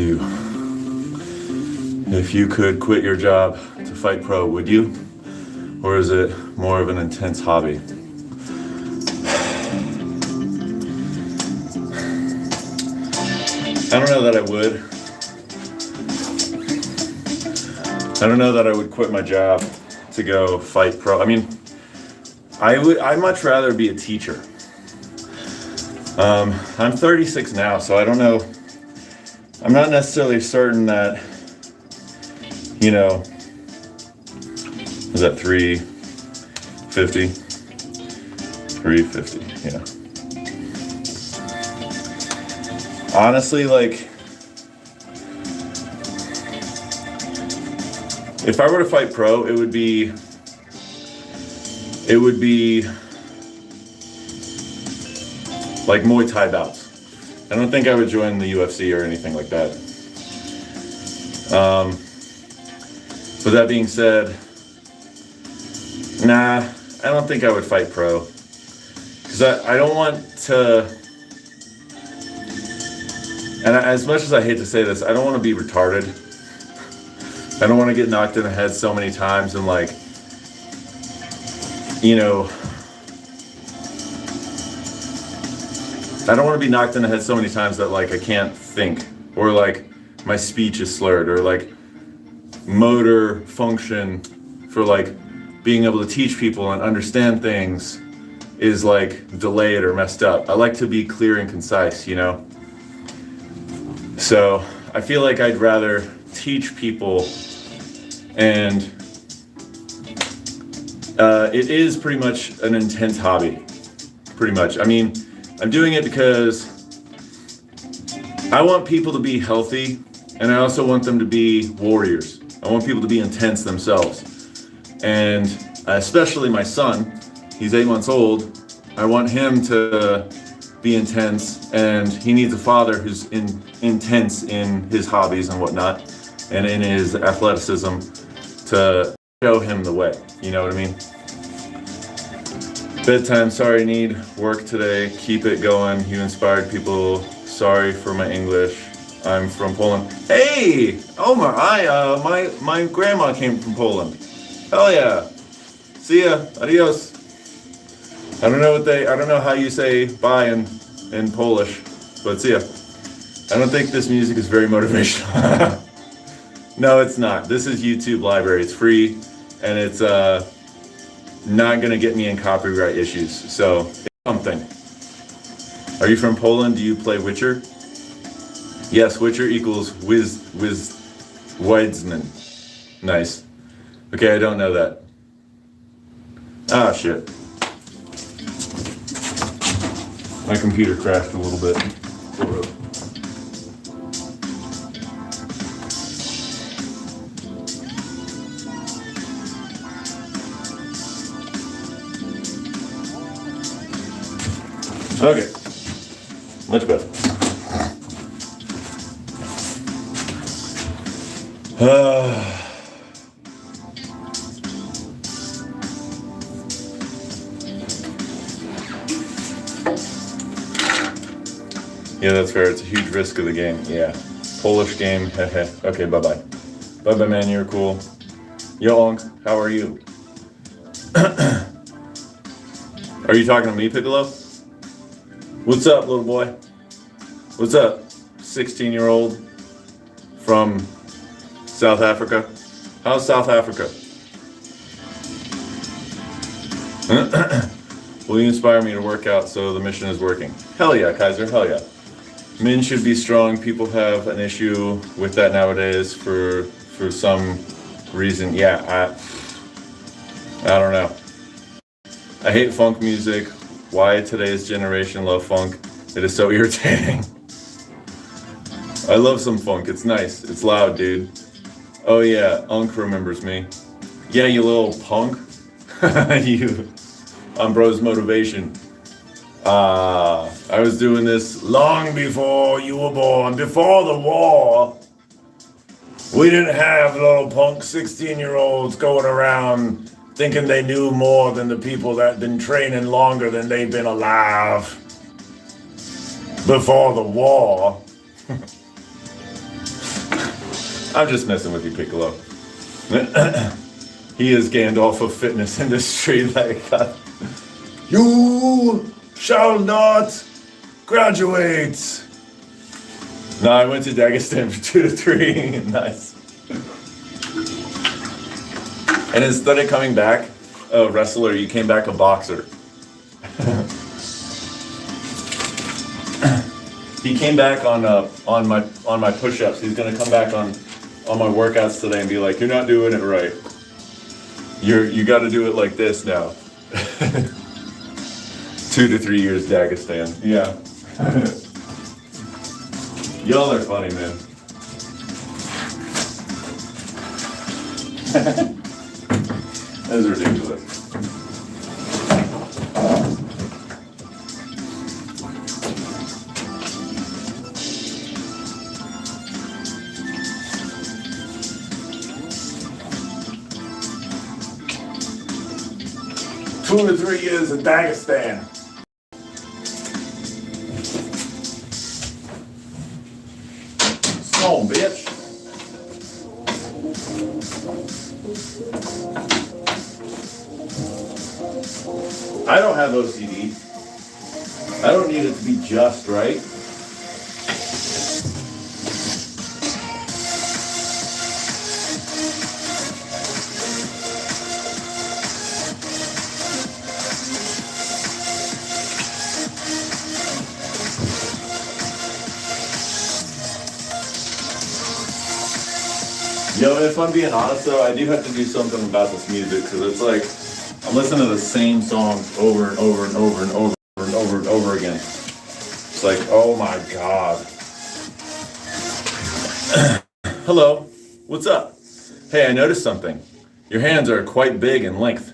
2. If you could quit your job to fight pro, would you? Or is it more of an intense hobby? I don't know that I would. I don't know that I would quit my job to go fight pro. I mean, I'd much rather be a teacher. I'm 36 now, so I don't know. I'm not necessarily certain that, you know, is that 350? 350, yeah. Honestly, like, if I were to fight pro, it would be like Muay Thai bouts. I don't think I would join the UFC or anything like that. But that being said, nah, I don't think I would fight pro. Because I don't want to, and as much as I hate to say this, I don't want to be retarded. I don't want to get knocked in the head so many times and, like, you know, I don't want to be knocked in the head so many times that, like, I can't think, or like my speech is slurred, or like motor function for like being able to teach people and understand things is like delayed or messed up. I like to be clear and concise, you know? So I feel like I'd rather teach people, and it is pretty much an intense hobby, pretty much. I mean, I'm doing it because I want people to be healthy, and I also want them to be warriors. I want people to be intense themselves. And especially my son, he's 8 months old. I want him to be intense, and he needs a father who's intense in his hobbies and whatnot, and in his athleticism, to show him the way. You know what I mean? Bedtime, sorry, need work today. Keep it going. You inspired people. Sorry for my English. I'm from Poland. Hey, Omar, my grandma came from Poland. Hell yeah. See ya. Adios. I don't know how you say bye in Polish, but see ya. I don't think this music is very motivational. No, it's not. This is YouTube library. It's free, and it's not gonna get me in copyright issues. So it's something. Are you from Poland? Do you play Witcher? Yes, Witcher equals Weidsman. Nice. Okay, I don't know that. Ah, shit. My computer crashed a little bit. Okay, much better. Yeah, that's fair. It's a huge risk of the game. Yeah. Polish game. Okay, bye-bye. Bye-bye, man. You're cool. Yo, Onk, how are you? Are you talking to me, Piccolo? What's up, little boy? What's up, 16-year-old from South Africa? How's South Africa? Will you inspire me to work out so the mission is working? Hell yeah, Kaiser, hell yeah. Men should be strong. People have an issue with that nowadays for some reason. Yeah, I don't know. I hate funk music. Why today's generation love funk? It is so irritating. I love some funk. It's nice. It's loud, dude. Oh yeah, Unk remembers me. Yeah, you little punk. You. I'm Bro's Motivation. I was doing this long before you were born, before the war. We didn't have little punk 16-year-olds going around thinking they knew more than the people that had been training longer than they've been alive before the war. I'm just messing with you, Piccolo. He is Gandalf of fitness industry. Like, you shall not graduate. No, I went to Dagestan for 2 to 3. Nice. And instead of coming back a wrestler, you came back a boxer. He came back on my push-ups. He's gonna come back on my workouts today and be like, "You're not doing it right. You got to do it like this now." 2 to 3 years Dagestan. Yeah. Y'all are funny, man. That is ridiculous. Two to 3 years in Dagestan. Come on, bitch. I don't have OCD. I don't need it to be just right. Yo, if I'm being honest though, I do have to do something about this music because it's like I'm listening to the same song over and over and over and over and over and over again. It's like, oh my God. Hello, what's up? Hey, I noticed something. Your hands are quite big in length.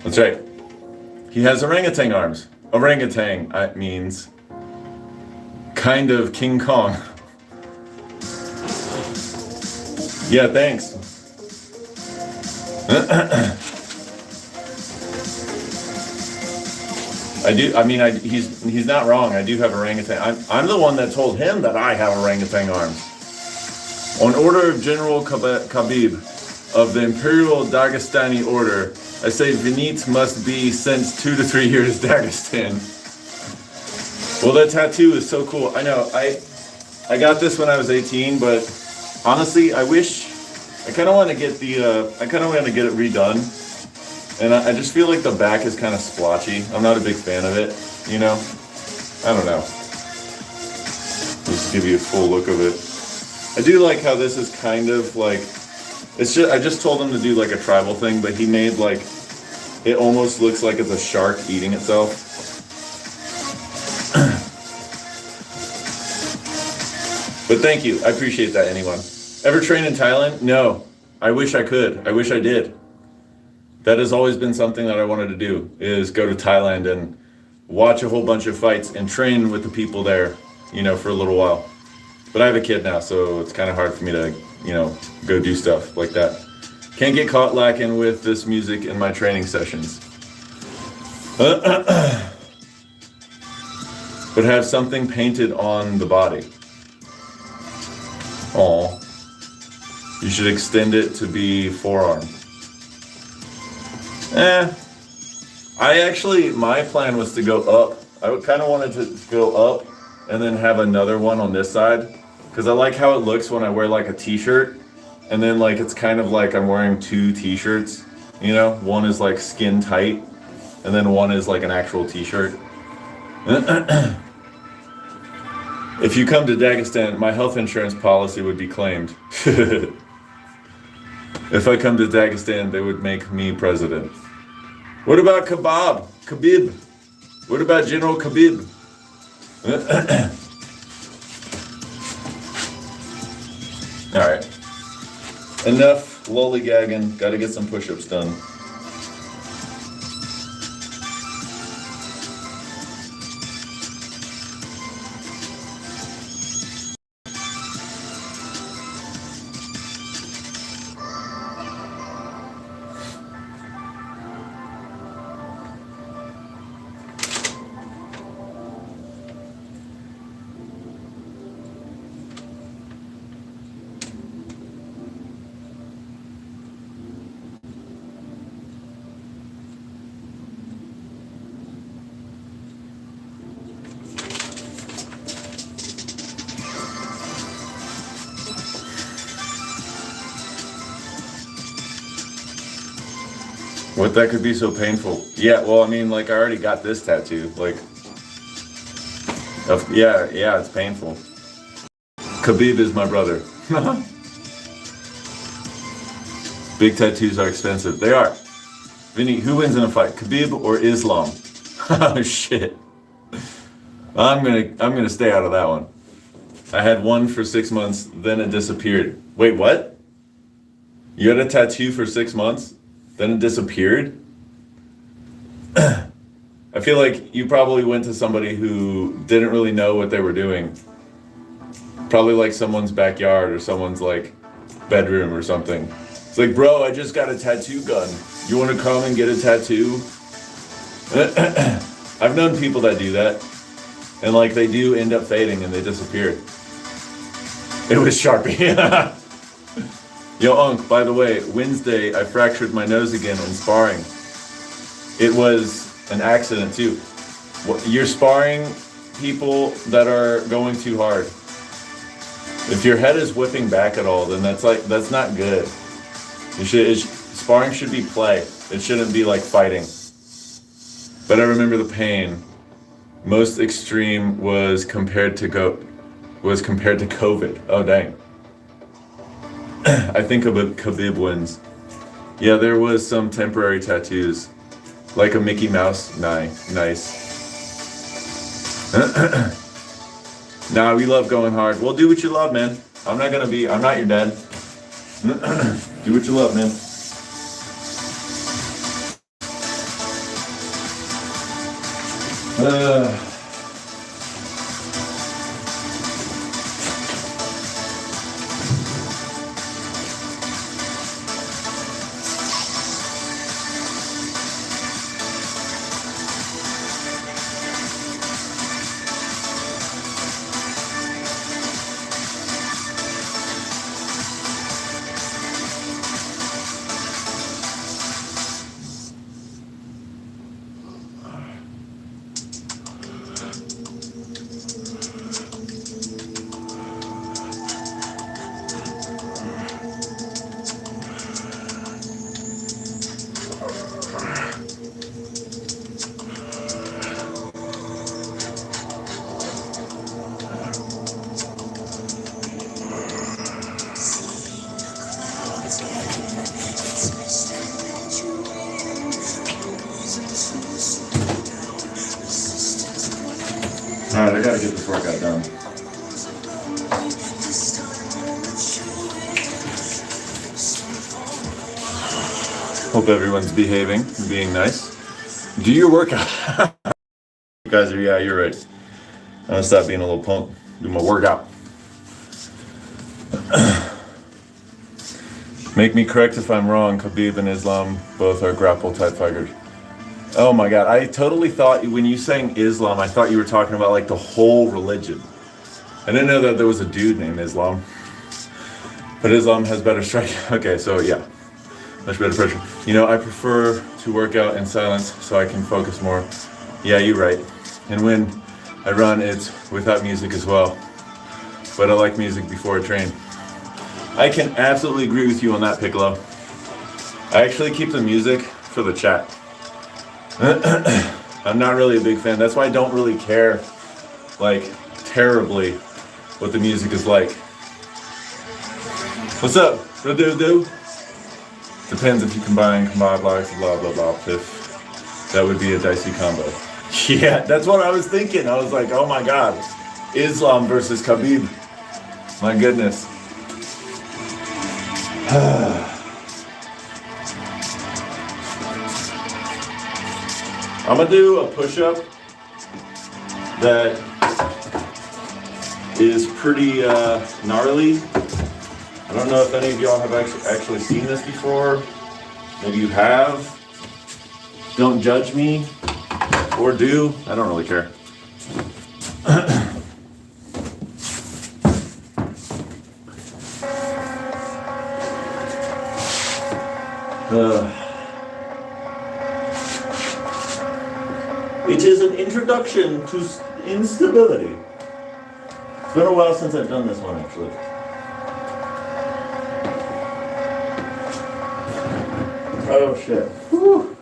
That's right. He has orangutan arms. Orangutan means kind of King Kong. Yeah, thanks. He's not wrong. I do have orangutan. I'm the one that told him that I have orangutan arms. On order of General Khabib of the Imperial Dagestani Order, I say Vinit must be since 2 to 3 years Dagestan. Well, that tattoo is so cool. I know. I got this when I was 18, but honestly, I kind of want to get it redone. And I just feel like the back is kind of splotchy. I'm not a big fan of it, you know? I don't know. Just give you a full look of it. I do like how this is kind of like, I just told him to do like a tribal thing, but he made like, it almost looks like it's a shark eating itself. But thank you, I appreciate that, anyone. Ever train in Thailand? No, I wish I could, I wish I did. That has always been something that I wanted to do, is go to Thailand and watch a whole bunch of fights and train with the people there, you know, for a little while. But I have a kid now, so it's kind of hard for me to, you know, go do stuff like that. Can't get caught lacking with this music in my training sessions. But have something painted on the body. Aw. You should extend it to be forearm. My plan was to go up. I kind of wanted to go up and then have another one on this side. Because I like how it looks when I wear like a t-shirt. And then like it's kind of like I'm wearing two t-shirts. You know, one is like skin tight. And then one is like an actual t-shirt. If you come to Dagestan, my health insurance policy would be claimed. If I come to Dagestan, they would make me president. What about Khabib? What about General Khabib? All right. Enough lollygagging. Got to get some push-ups done. What, that could be so painful? Yeah, well, I mean, like, I already got this tattoo. Like, yeah, it's painful. Khabib is my brother. Big tattoos are expensive. They are. Vinny, who wins in a fight, Khabib or Islam? Oh shit. I'm gonna stay out of that one. I had one for 6 months, then it disappeared. Wait, what? You had a tattoo for 6 months, then it disappeared? I feel like you probably went to somebody who didn't really know what they were doing. Probably like someone's backyard or someone's like bedroom or something. It's like, bro, I just got a tattoo gun. You want to come and get a tattoo? I've known people that do that. And like they do end up fading and they disappear. It was Sharpie. Yo, Unc, by the way, Wednesday I fractured my nose again when sparring. It was an accident too. You're sparring people that are going too hard. If your head is whipping back at all, then that's not good. Sparring should be play. It shouldn't be like fighting. But I remember the pain. Most extreme was compared to COVID. Oh dang. I think about Khabib wins. Yeah, there was some temporary tattoos. Like a Mickey Mouse. Nice. Nah, we love going hard. Well, do what you love, man. I'm not your dad. Do what you love, man. Alright, I gotta get this workout done. Hope everyone's behaving and being nice. Do your workout. You guys are, yeah, you're right. I'm gonna stop being a little punk. Do my workout. Make me correct if I'm wrong. Khabib and Islam both are grapple type fighters. Oh my God, I totally thought when you sang Islam, I thought you were talking about like the whole religion. I didn't know that there was a dude named Islam. But Islam has better strike. Okay, so yeah, much better pressure. You know, I prefer to work out in silence so I can focus more. Yeah, you're right. And when I run, it's without music as well. But I like music before I train. I can absolutely agree with you on that, Piccolo. I actually keep the music for the chat. I'm not really a big fan. That's why I don't really care, like, terribly what the music is like. What's up? Do? Depends if you combine blocks, blah, blah, blah. If that would be a dicey combo. Yeah, that's what I was thinking. I was like, oh my God. Islam versus Khabib. My goodness. I'm gonna do a push-up that is pretty gnarly. I don't know if any of y'all have actually seen this before. Maybe you have. Don't judge me, or do. I don't really care. It is an introduction to instability. It's been a while since I've done this one, actually. Oh shit. Whew.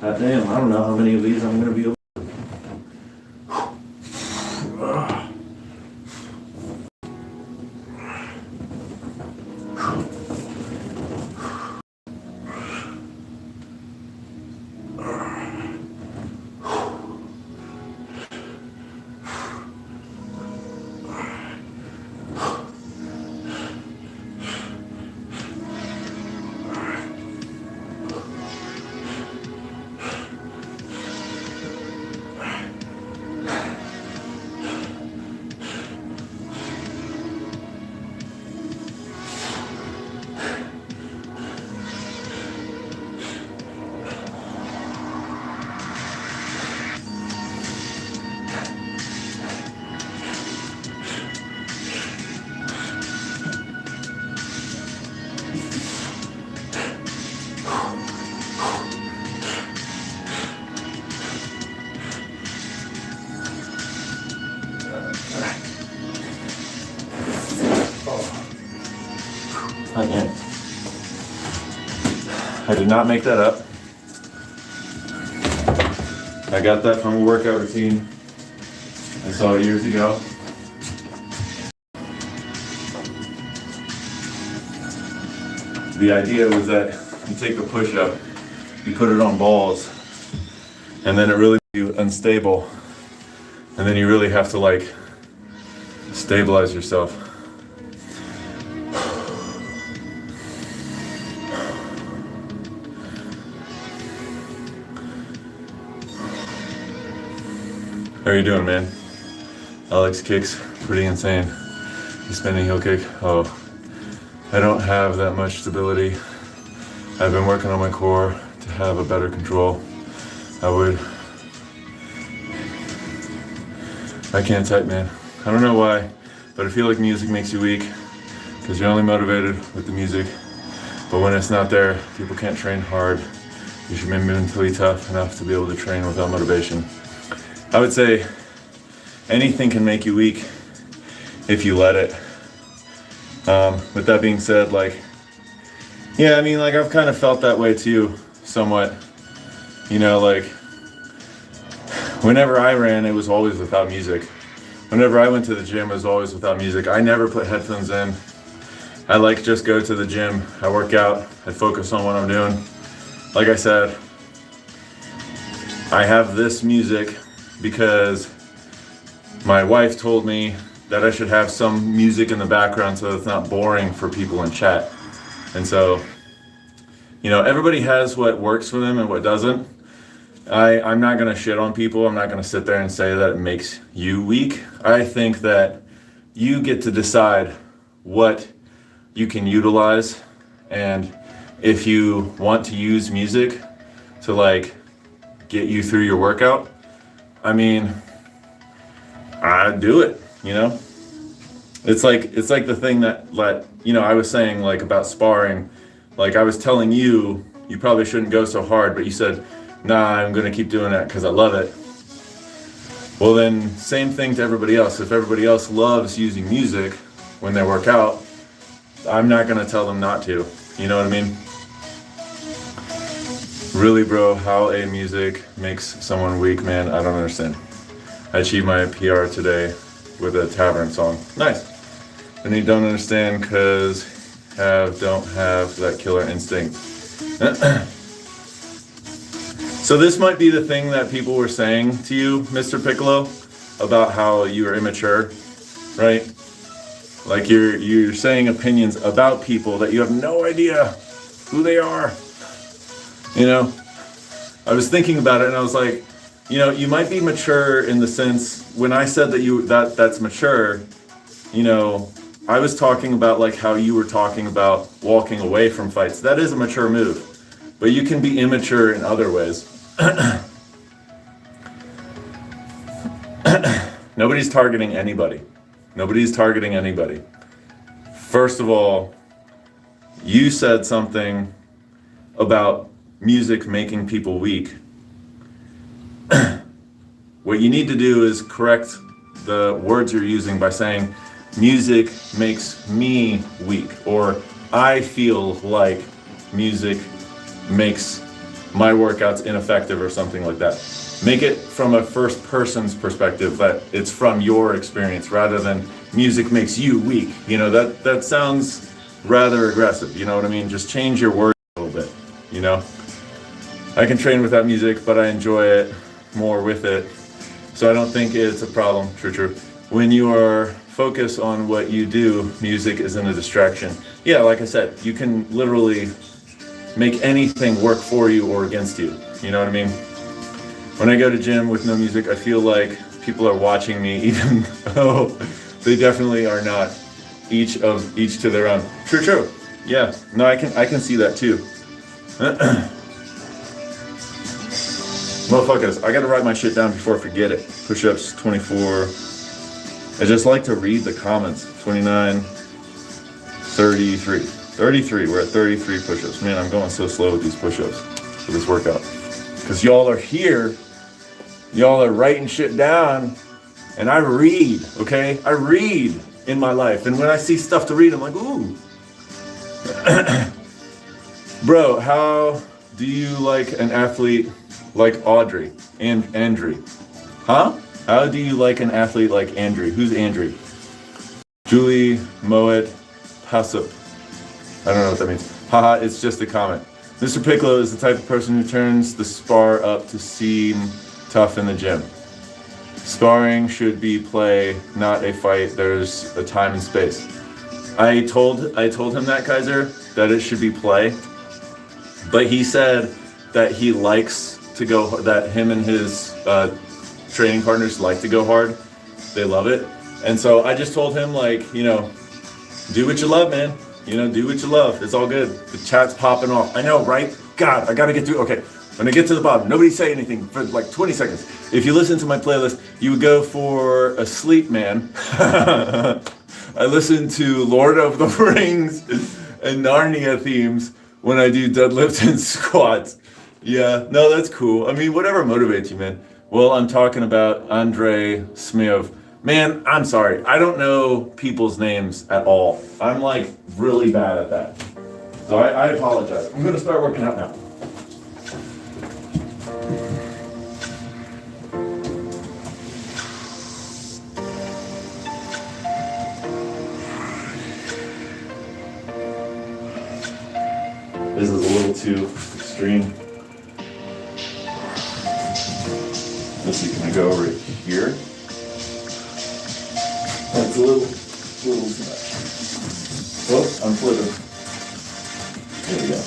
God damn, I don't know how many of these I'm going to be able to. I did not make that up. I got that from a workout routine I saw years ago. The idea was that you take the push-up, you put it on balls, and then it really makes you unstable. And then you really have to like stabilize yourself. How are you doing, man? Alex kicks pretty insane. The spinning heel kick. Oh, I don't have that much stability. I've been working on my core to have a better control. I can't type, man. I don't know why, but I feel like music makes you weak because you're only motivated with the music. But when it's not there, people can't train hard. You should be mentally tough enough to be able to train without motivation. I would say anything can make you weak if you let it. With that being said, like, yeah, I mean, like, I've kind of felt that way too, somewhat. You know, like, whenever I ran, it was always without music. Whenever I went to the gym, it was always without music. I never put headphones in. I like just go to the gym, I work out, I focus on what I'm doing. Like I said, I have this music because my wife told me that I should have some music in the background so it's not boring for people in chat. And so, you know, everybody has what works for them and what doesn't. I'm not gonna shit on people. I'm not gonna sit there and say that it makes you weak. I think that you get to decide what you can utilize, and if you want to use music to like get you through your workout, I mean, I do it, you know? It's like the thing that, you know, I was saying like about sparring. Like I was telling you, you probably shouldn't go so hard, but you said, nah, I'm gonna keep doing that because I love it. Well then, same thing to everybody else. If everybody else loves using music when they work out, I'm not gonna tell them not to. You know what I mean? Really, bro, how a music makes someone weak, man, I don't understand. I achieved my PR today with a tavern song. Nice. And you don't understand because don't have that killer instinct. So this might be the thing that people were saying to you, Mr. Piccolo, about how you are immature, right? Like you're saying opinions about people that you have no idea who they are. You know, I was thinking about it and I was like, you know, you might be mature in the sense when I said that that's mature, you know, I was talking about like how you were talking about walking away from fights. That is a mature move, but you can be immature in other ways. Nobody's targeting anybody. Nobody's targeting anybody. First of all, you said something about music making people weak. What you need to do is correct the words you're using by saying music makes me weak, or I feel like music makes my workouts ineffective or something like that. Make it from a first person's perspective, that it's from your experience rather than music makes you weak. You know, that sounds rather aggressive, you know what I mean? Just change your words a little bit, you know? I can train without music, but I enjoy it more with it. So I don't think it's a problem, true. When you are focused on what you do, music isn't a distraction. Yeah, like I said, you can literally make anything work for you or against you. You know what I mean? When I go to gym with no music, I feel like people are watching me, even though they definitely are not. Each to their own. True. Yeah. No, I can see that too. Motherfuckers, I gotta write my shit down before I forget it. Push-ups, 24. I just like to read the comments. 29, 33. 33, we're at 33 push-ups. Man, I'm going so slow with these push-ups for this workout. Because y'all are here, y'all are writing shit down, and I read, okay? I read in my life, and when I see stuff to read, I'm like, ooh. Bro, how do you like an athlete like Audrey and Andrew? Huh? How do you like an athlete like Andrew? Who's Andrew? Julie Moet Hassup. I don't know what that means. Haha, it's just a comment. Mr. Piccolo is the type of person who turns the spar up to seem tough in the gym. Sparring should be play, not a fight. There's a time and space. I told him that, Kaiser, that it should be play. But he said that he likes to go, that him and his training partners like to go hard. They love it. And so I just told him, like, you know, do what you love, man. You know, do what you love. It's all good. The chat's popping off. I know, right? God, I gotta get through. Okay, when I get to the bottom, nobody say anything for like 20 seconds. If you listen to my playlist, you would go for a sleep, man. I listen to Lord of the Rings and Narnia themes when I do deadlifts and squats. Yeah, no, that's cool. I mean, whatever motivates you, man. Well, I'm talking about Andrei Smyev. Man, I'm sorry. I don't know people's names at all. I'm like really bad at that. So I apologize. I'm gonna start working out now. This is a little too extreme. Let's see, can I go over here? That's a little too much. Whoops, I'm flipping. There we go.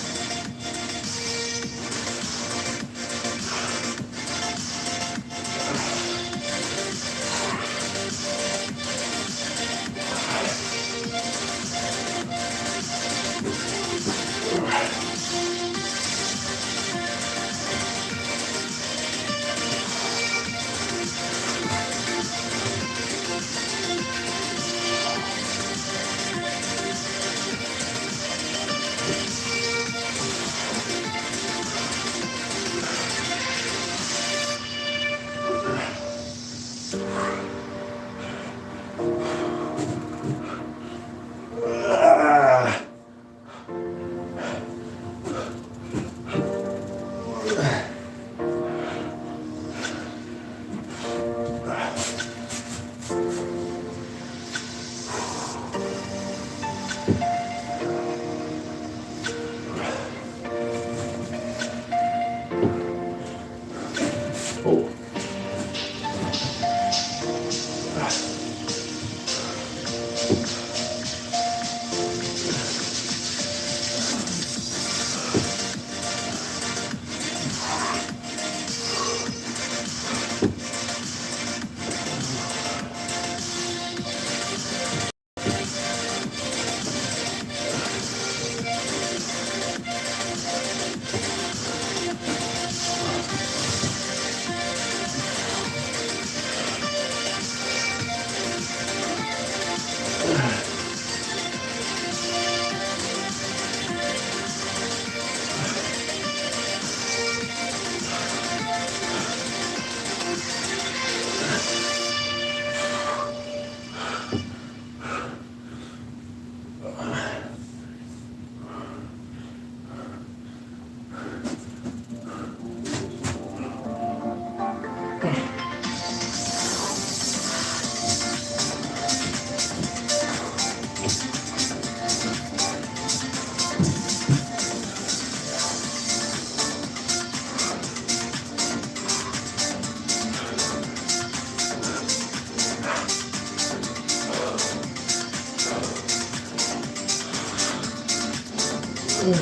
I'm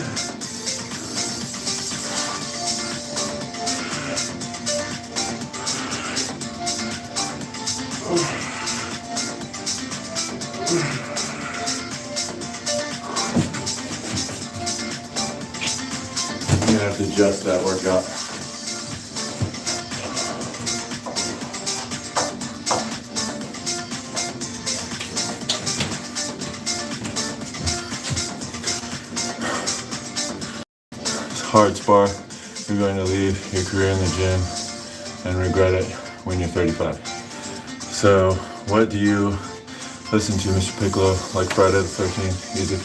gonna have to adjust that workout. It's hard spar. You're going to leave your career in the gym and regret it when you're 35. So what do you listen to, Mr. Piccolo, like Friday the 13th music?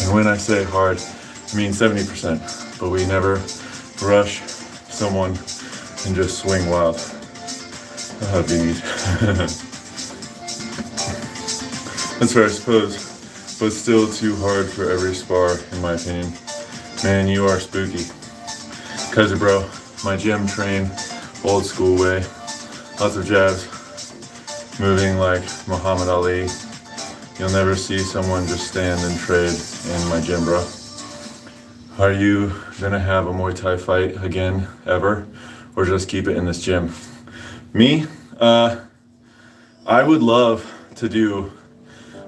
And when I say hard, I mean 70%, but we never rush someone and just swing wild. Oh, dude. That's fair, I suppose, but still too hard for every spar, in my opinion. Man, you are spooky. Kaiser bro, my gym train, old school way. Lots of jabs, moving like Muhammad Ali. You'll never see someone just stand and trade in my gym, bro. Are you gonna have a Muay Thai fight again, ever? Or just keep it in this gym? Me? I would love to do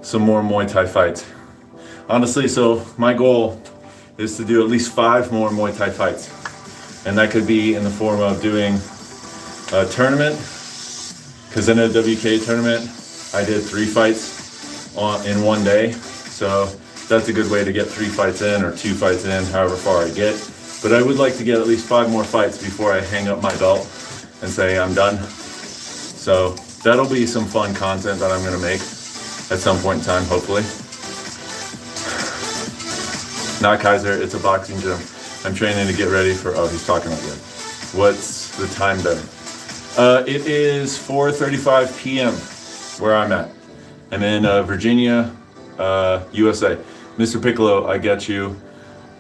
some more Muay Thai fights. Honestly, so my goal is to do at least 5 more Muay Thai fights. And that could be in the form of doing a tournament, because in a WK tournament, I did 3 fights in one day. So that's a good way to get 3 fights in or 2 fights in, however far I get. But I would like to get at least 5 more fights before I hang up my belt and say I'm done. So that'll be some fun content that I'm gonna make at some point in time, hopefully. Not Kaiser, it's a boxing gym. I'm training to get ready for, oh, he's talking about it. What's the time better? It is 4:35 p.m. where I'm at. I'm in Virginia, USA. Mr. Piccolo, I get you.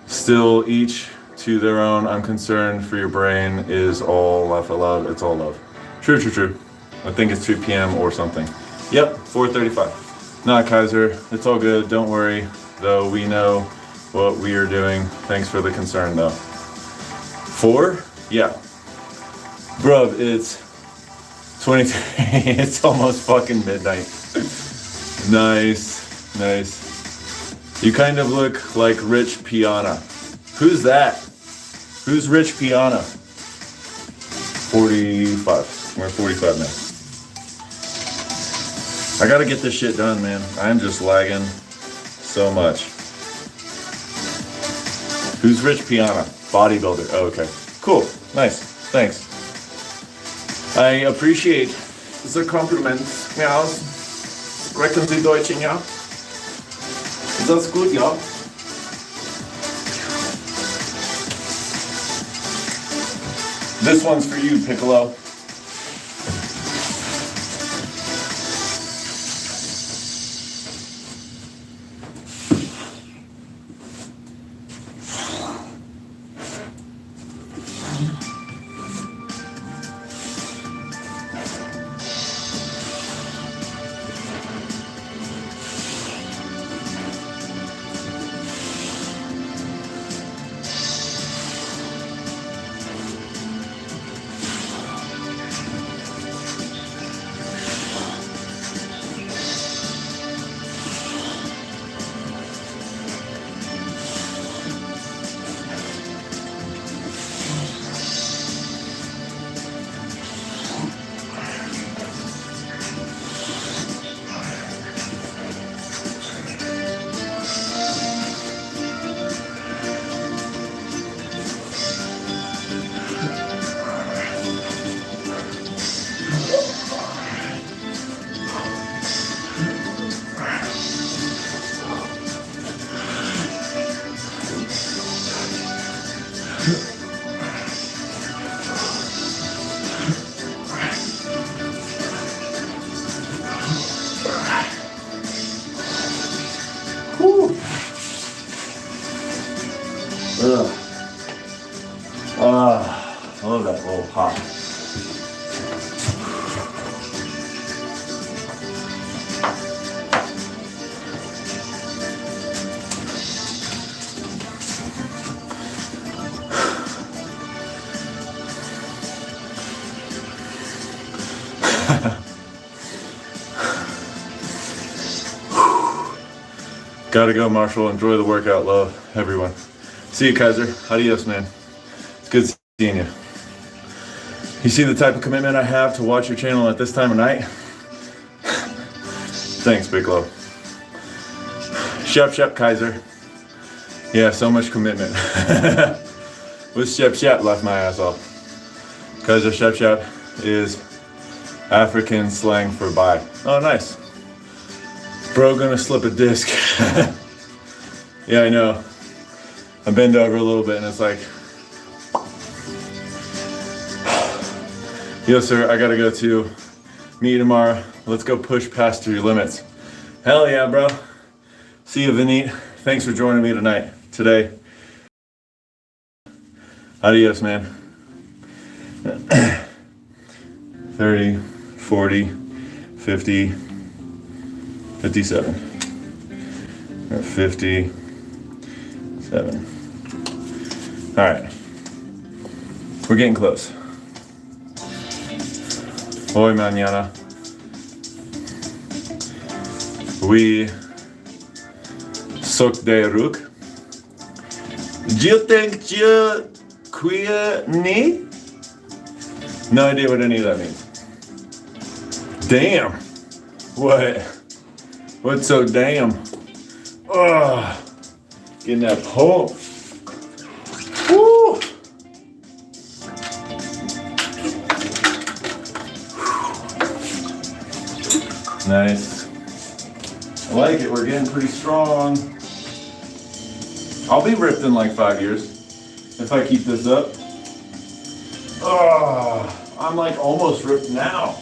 Still each to their own. I'm concerned for your brain is all laugh out loud. It's all love. True, true, true. I think it's 2 p.m. or something. Yep, 4:35. Not Kaiser, it's all good. Don't worry, though we know what we are doing. Thanks for the concern, though. 4? Yeah. Bruv, it's 23. It's almost fucking midnight. Nice, nice. You kind of look like Rich Piana. Who's that? Who's Rich Piana? 45. We're 45 now. I gotta get this shit done, man. I'm just lagging so much. Who's Rich Piana? Bodybuilder. Oh, okay. Cool. Nice. Thanks. I appreciate the compliment. Ja. Sprechen Sie Deutsch, ja? That's good, ja? This one's for you, Piccolo. I love that little pop. Gotta go, Marshall. Enjoy the workout. Love, everyone. See you, Kaiser. Adios, man. It's good seeing you. You see the type of commitment I have to watch your channel at this time of night? Thanks, Piccolo. Shep, Kaiser. Yeah, so much commitment. With Shep left my ass off. Kaiser Shep is African slang for bye. Oh, nice. Bro, gonna slip a disc. Yeah, I know. I bend over a little bit and it's like, yo sir, I gotta go to meet you tomorrow. Let's go push past your limits. Hell yeah, bro. See you, Vineet. Thanks for joining me today. Adios, man. 30, 40, 50, 57. 57. All right. We're getting close. Hoy mañana. We sok de ruk. You think you queer ni? No idea what any of that means. Damn. What? What's so damn? Ugh. Getting that pull. Woo. Nice. I like it. We're getting pretty strong. I'll be ripped in like 5 years if I keep this up. Oh, I'm like almost ripped now.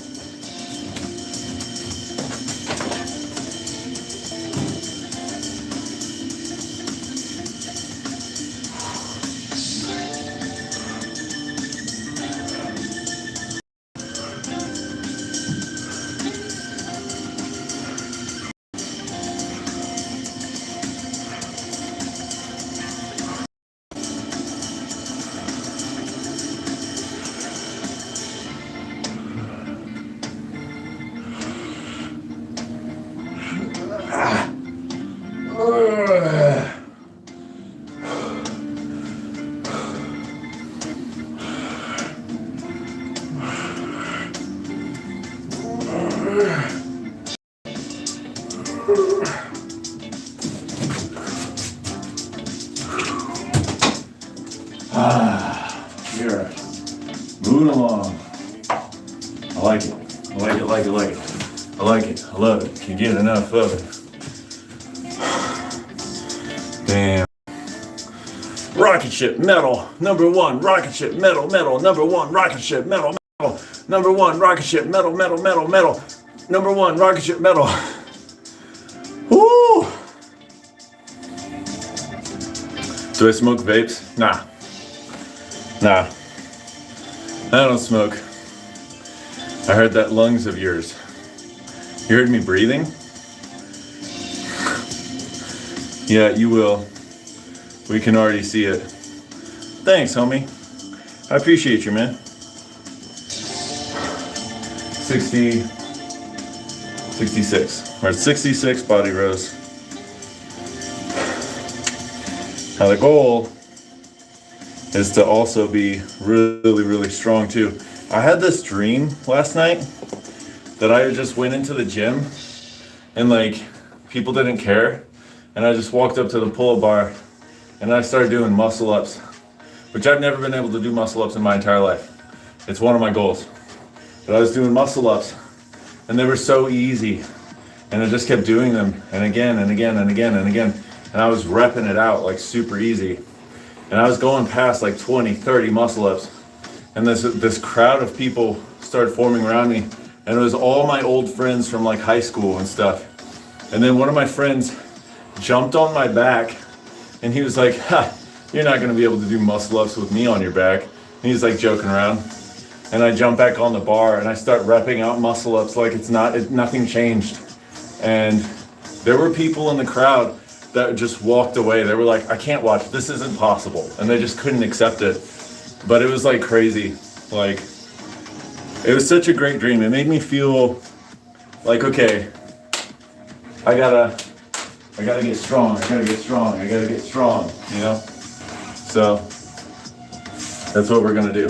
Here, moving along. I like it. I like it, like it, like it. I like it. I love it. Can't get enough of it. Damn. Rocket ship metal, number one. Rocket ship metal, metal, number one. Rocket ship metal, metal, number one. Rocket ship metal, metal, metal, metal, number one. Rocket ship metal. Woo! Do I smoke vapes? Nah. Nah. I don't smoke. I heard that lungs of yours. You heard me breathing? Yeah, you will. We can already see it. Thanks, homie. I appreciate you, man. 60, 66. We're at 66 body rows. Now the goal is to also be really, really strong too. I had this dream last night that I just went into the gym and like people didn't care. And I just walked up to the pull-up bar and I started doing muscle ups, which I've never been able to do muscle ups in my entire life. It's one of my goals. But I was doing muscle ups and they were so easy. And I just kept doing them and again and again and again and again. And I was repping it out like super easy. And I was going past like 20, 30 muscle ups. And this crowd of people started forming around me. And it was all my old friends from like high school and stuff. And then one of my friends jumped on my back and he was like, ha, you're not gonna be able to do muscle ups with me on your back. And he's like joking around. And I jump back on the bar and I start repping out muscle ups like nothing changed. And there were people in the crowd that just walked away. They were like, I can't watch, this isn't possible. And they just couldn't accept it. But it was like crazy. Like, it was such a great dream. It made me feel like, okay, I gotta get strong, I gotta get strong, I gotta get strong, you know? So, that's what we're gonna do.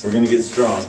We're gonna get strong.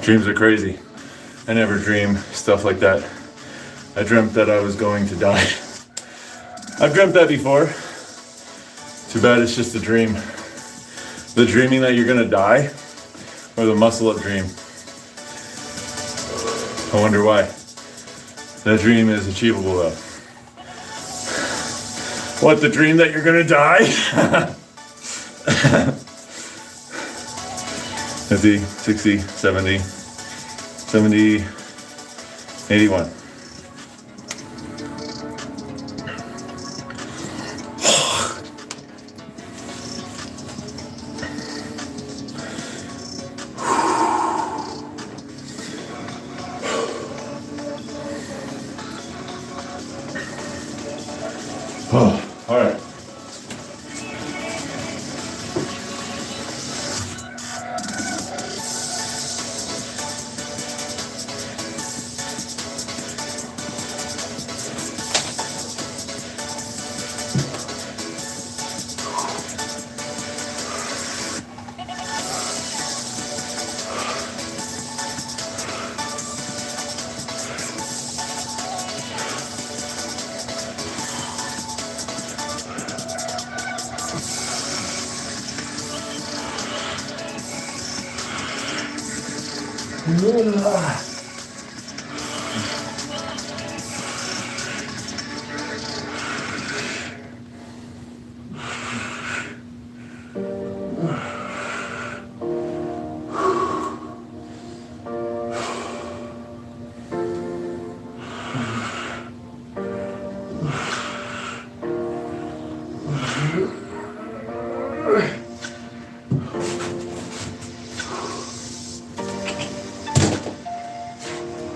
Dreams are crazy. I never dream stuff like that. I dreamt that I was going to die. I've dreamt that before. Too bad it's just a dream. The dreaming that you're gonna die, or the muscle up dream. I wonder why. That dream is achievable though. What, the dream that you're gonna die? 50, 60, 70, 70, 81. Oh, all right.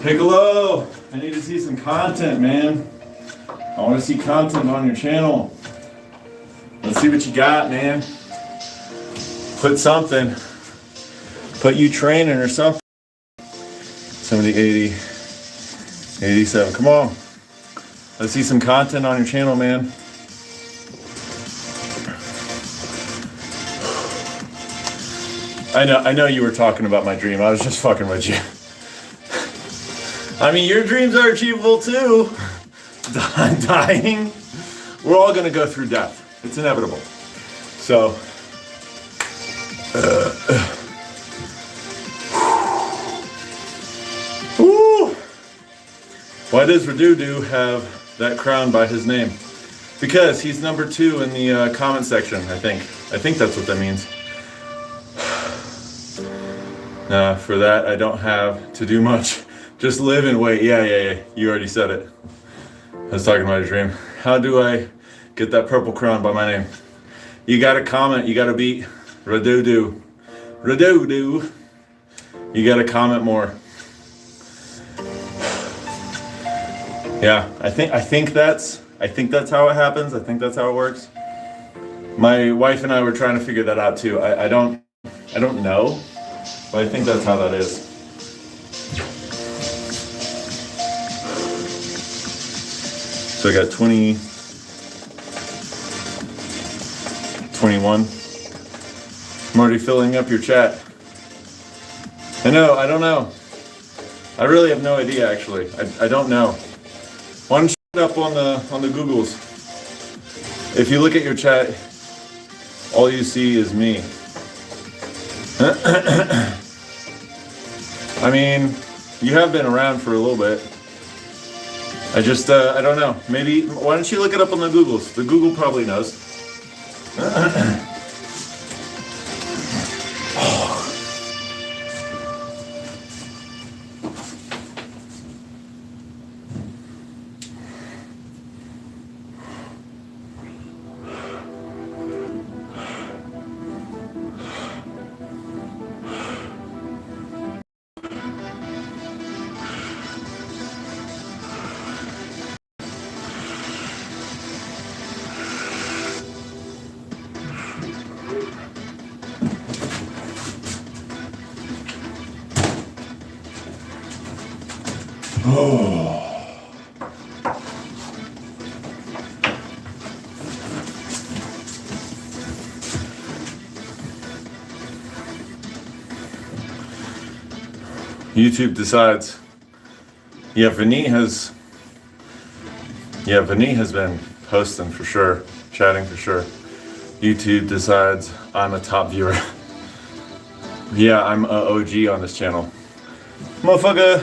Piccolo, I need to see some content, man. I want to see content on your channel. Let's see what you got, man. Put something. Put you training or something. 70, 80, 87. Come on. Let's see some content on your channel, man. I know you were talking about my dream. I was just fucking with you. I mean, your dreams are achievable too. Dying. We're all gonna go through death. It's inevitable. So, why does Radudu have that crown by his name? Because he's number 2 in the comment section, I think. I think that's what that means. For that, I don't have to do much. Just live and wait. Yeah. You already said it. I was talking about a dream. How do I get that purple crown by my name? You gotta comment. You gotta beat Radudu. Radudu. You gotta comment more. Yeah, I think that's how it happens. I think that's how it works. My wife and I were trying to figure that out too. I don't know, but I think that's how that is. So I got 20, 21. I'm already filling up your chat. I don't know. I really have no idea actually. I don't know. Why don't you look it up on the Googles? If you look at your chat, all you see is me. I mean, you have been around for a little bit. I don't know. Maybe, why don't you look it up on the Googles? The Google probably knows. YouTube decides. Yeah, Vinny has been posting for sure, chatting for sure. YouTube decides I'm a top viewer. Yeah, I'm a OG on this channel. Motherfucker,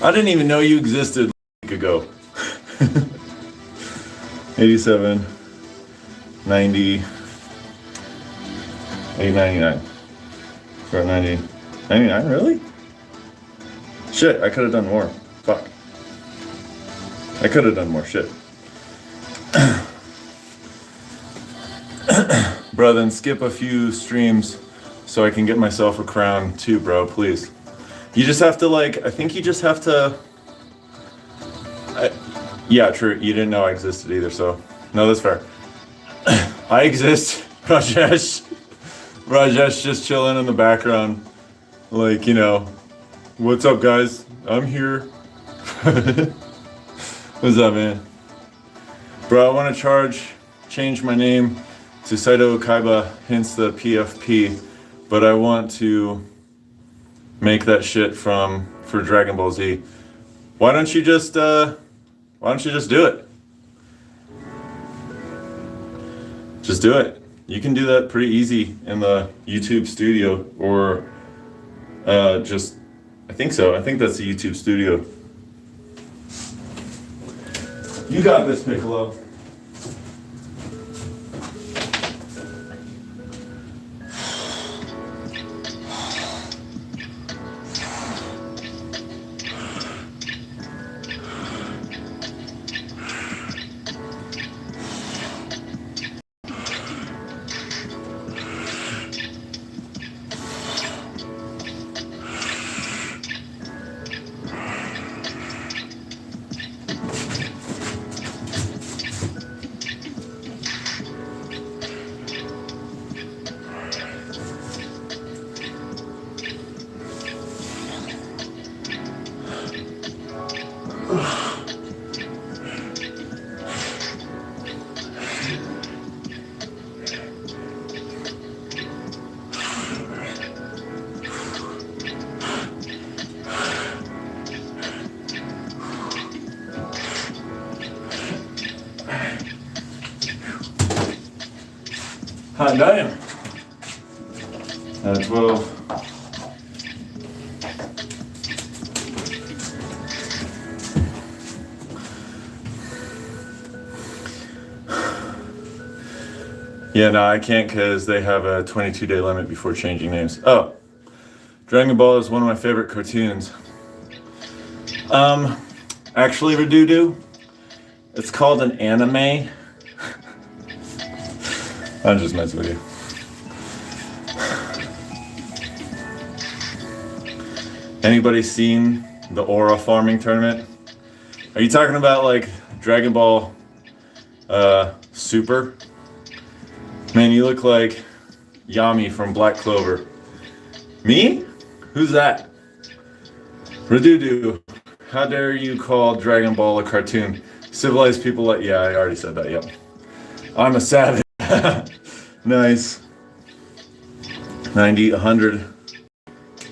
I didn't even know you existed a week ago. 87, 90, 899. For 90, 99, really? Shit, I could have done more. Fuck. I could have done more shit. Bro, then skip a few streams so I can get myself a crown too, bro, please. You just have to, like, I think you just have to... yeah, true, you didn't know I existed either, so... No, that's fair. I exist, Rajesh. Rajesh just chilling in the background. Like, you know, what's up, guys? I'm here. What's up, man? Bro, I want to change my name to Saito Kaiba, hence the PFP, but I want to make that shit for Dragon Ball Z. Why don't you just do it? Just do it. You can do that pretty easy in the YouTube studio, or I think so. I think that's the YouTube studio. You got this, Piccolo. Hot damn. 12. Yeah, no, I can't because they have a 22-day limit before changing names. Oh, Dragon Ball is one of my favorite cartoons. Actually, Redudu, it's called an anime. I'm just messing with you. Anybody seen the Aura farming tournament? Are you talking about like Dragon Ball Super? Man, you look like Yami from Black Clover. Me? Who's that? Redudu, how dare you call Dragon Ball a cartoon? Civilized people like, yeah, I already said that, yep. I'm a savage. Nice. 90, 100,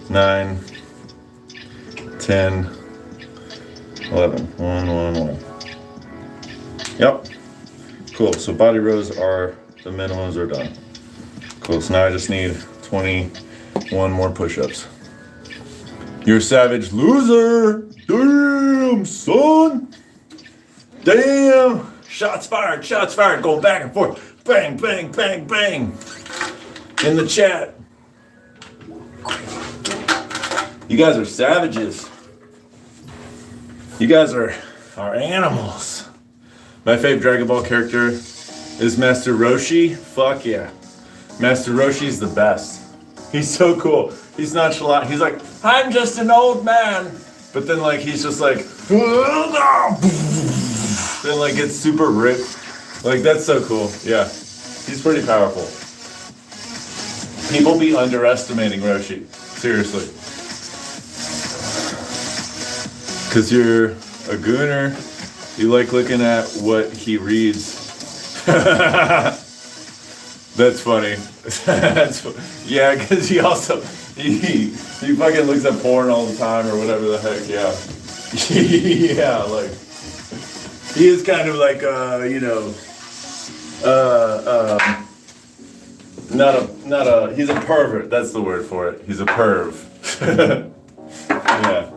9, 10, 11, 1, 1, 1. Yep. Cool, so body rows are, the minimums are done. Cool, so now I just need 21 more push-ups. You're a savage loser! Damn! Damn, son. Damn. Shots fired, going back and forth. Bang, bang, bang, bang. In the chat. You guys are savages. You guys are animals. My favorite Dragon Ball character is Master Roshi. Fuck yeah. Master Roshi's the best. He's so cool. He's nonchalant. He's like, I'm just an old man. But then like, he's just like, then like gets super ripped. Like that's so cool. Yeah. He's pretty powerful. People be underestimating Roshi. Seriously. Cause you're a gooner. You like looking at what he reads. That's funny. Yeah, because he also he fucking looks at porn all the time or whatever the heck. Yeah, yeah, like he is kind of like not a he's a pervert. That's the word for it. He's a perv. Yeah.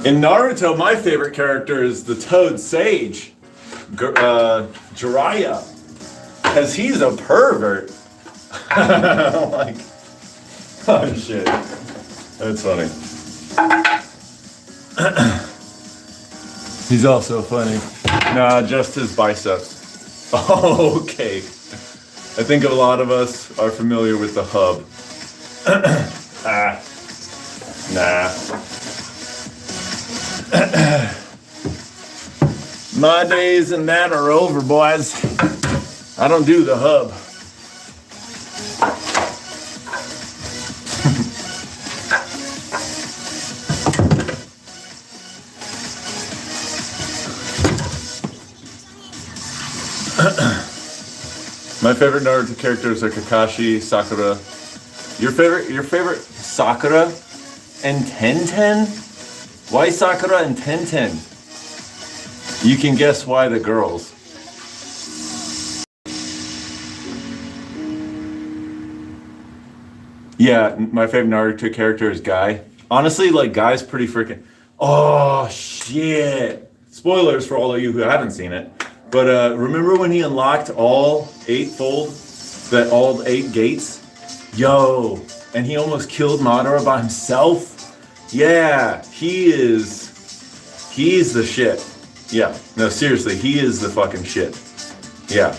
In Naruto, my favorite character is the Toad Sage, Jiraiya, because he's a pervert. Like, oh shit, that's funny. He's also funny. Nah, just his biceps. Oh, okay. I think a lot of us are familiar with the hub. Nah. My days and that are over, boys. I don't do the hub. My favorite Naruto characters are Kakashi, Sakura. Your favorite Sakura and Tenten? Why Sakura and Tenten? You can guess why the girls. Yeah, my favorite Naruto character is Guy. Honestly, like Guy's pretty freaking. Oh shit! Spoilers for all of you who haven't seen it. But remember when he unlocked all 8-fold, all 8 gates? Yo, and he almost killed Madara by himself? Yeah, he's the shit. Yeah, no, seriously, he is the fucking shit. Yeah.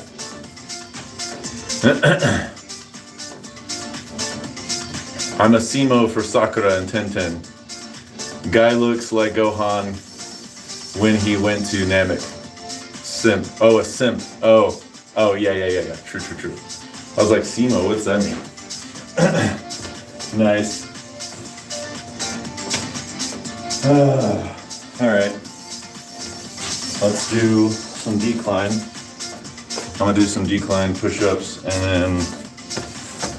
I'm a Simo for Sakura and Tenten. Guy looks like Gohan when he went to Namek. Simp. Oh, a simp. Oh, yeah. True. I was like, Simo, what's that mean? Nice. All right. Let's do some decline. I'm gonna do some decline push-ups, and then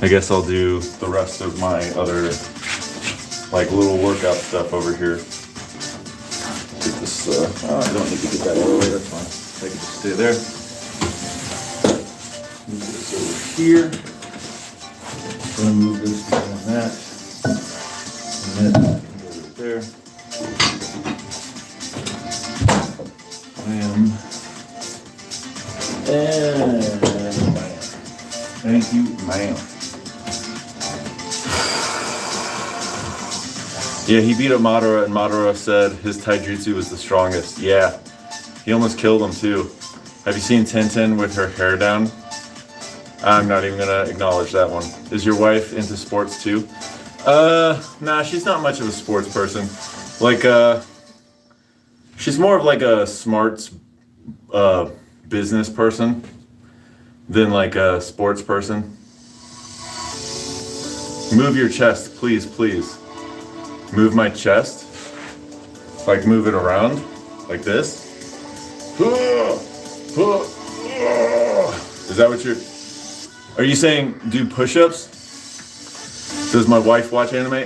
I guess I'll do the rest of my other like little workout stuff over here. Get this. I don't need to get that all the way. That's fine. I can just stay there. Move this over here. I'm gonna move this down that, and then go right there. And bam. Thank you, ma'am. Yeah, he beat up Madara, and Madara said his taijutsu was the strongest. Yeah, he almost killed him too. Have you seen Tenten with her hair down? I'm not even gonna acknowledge that one. Is your wife into sports too? Nah, she's not much of a sports person. Like, she's more of like a smart business person than like a sports person. Move your chest, please. Move my chest. Like move it around, like this. Is that what are you saying do push-ups? Does my wife watch anime?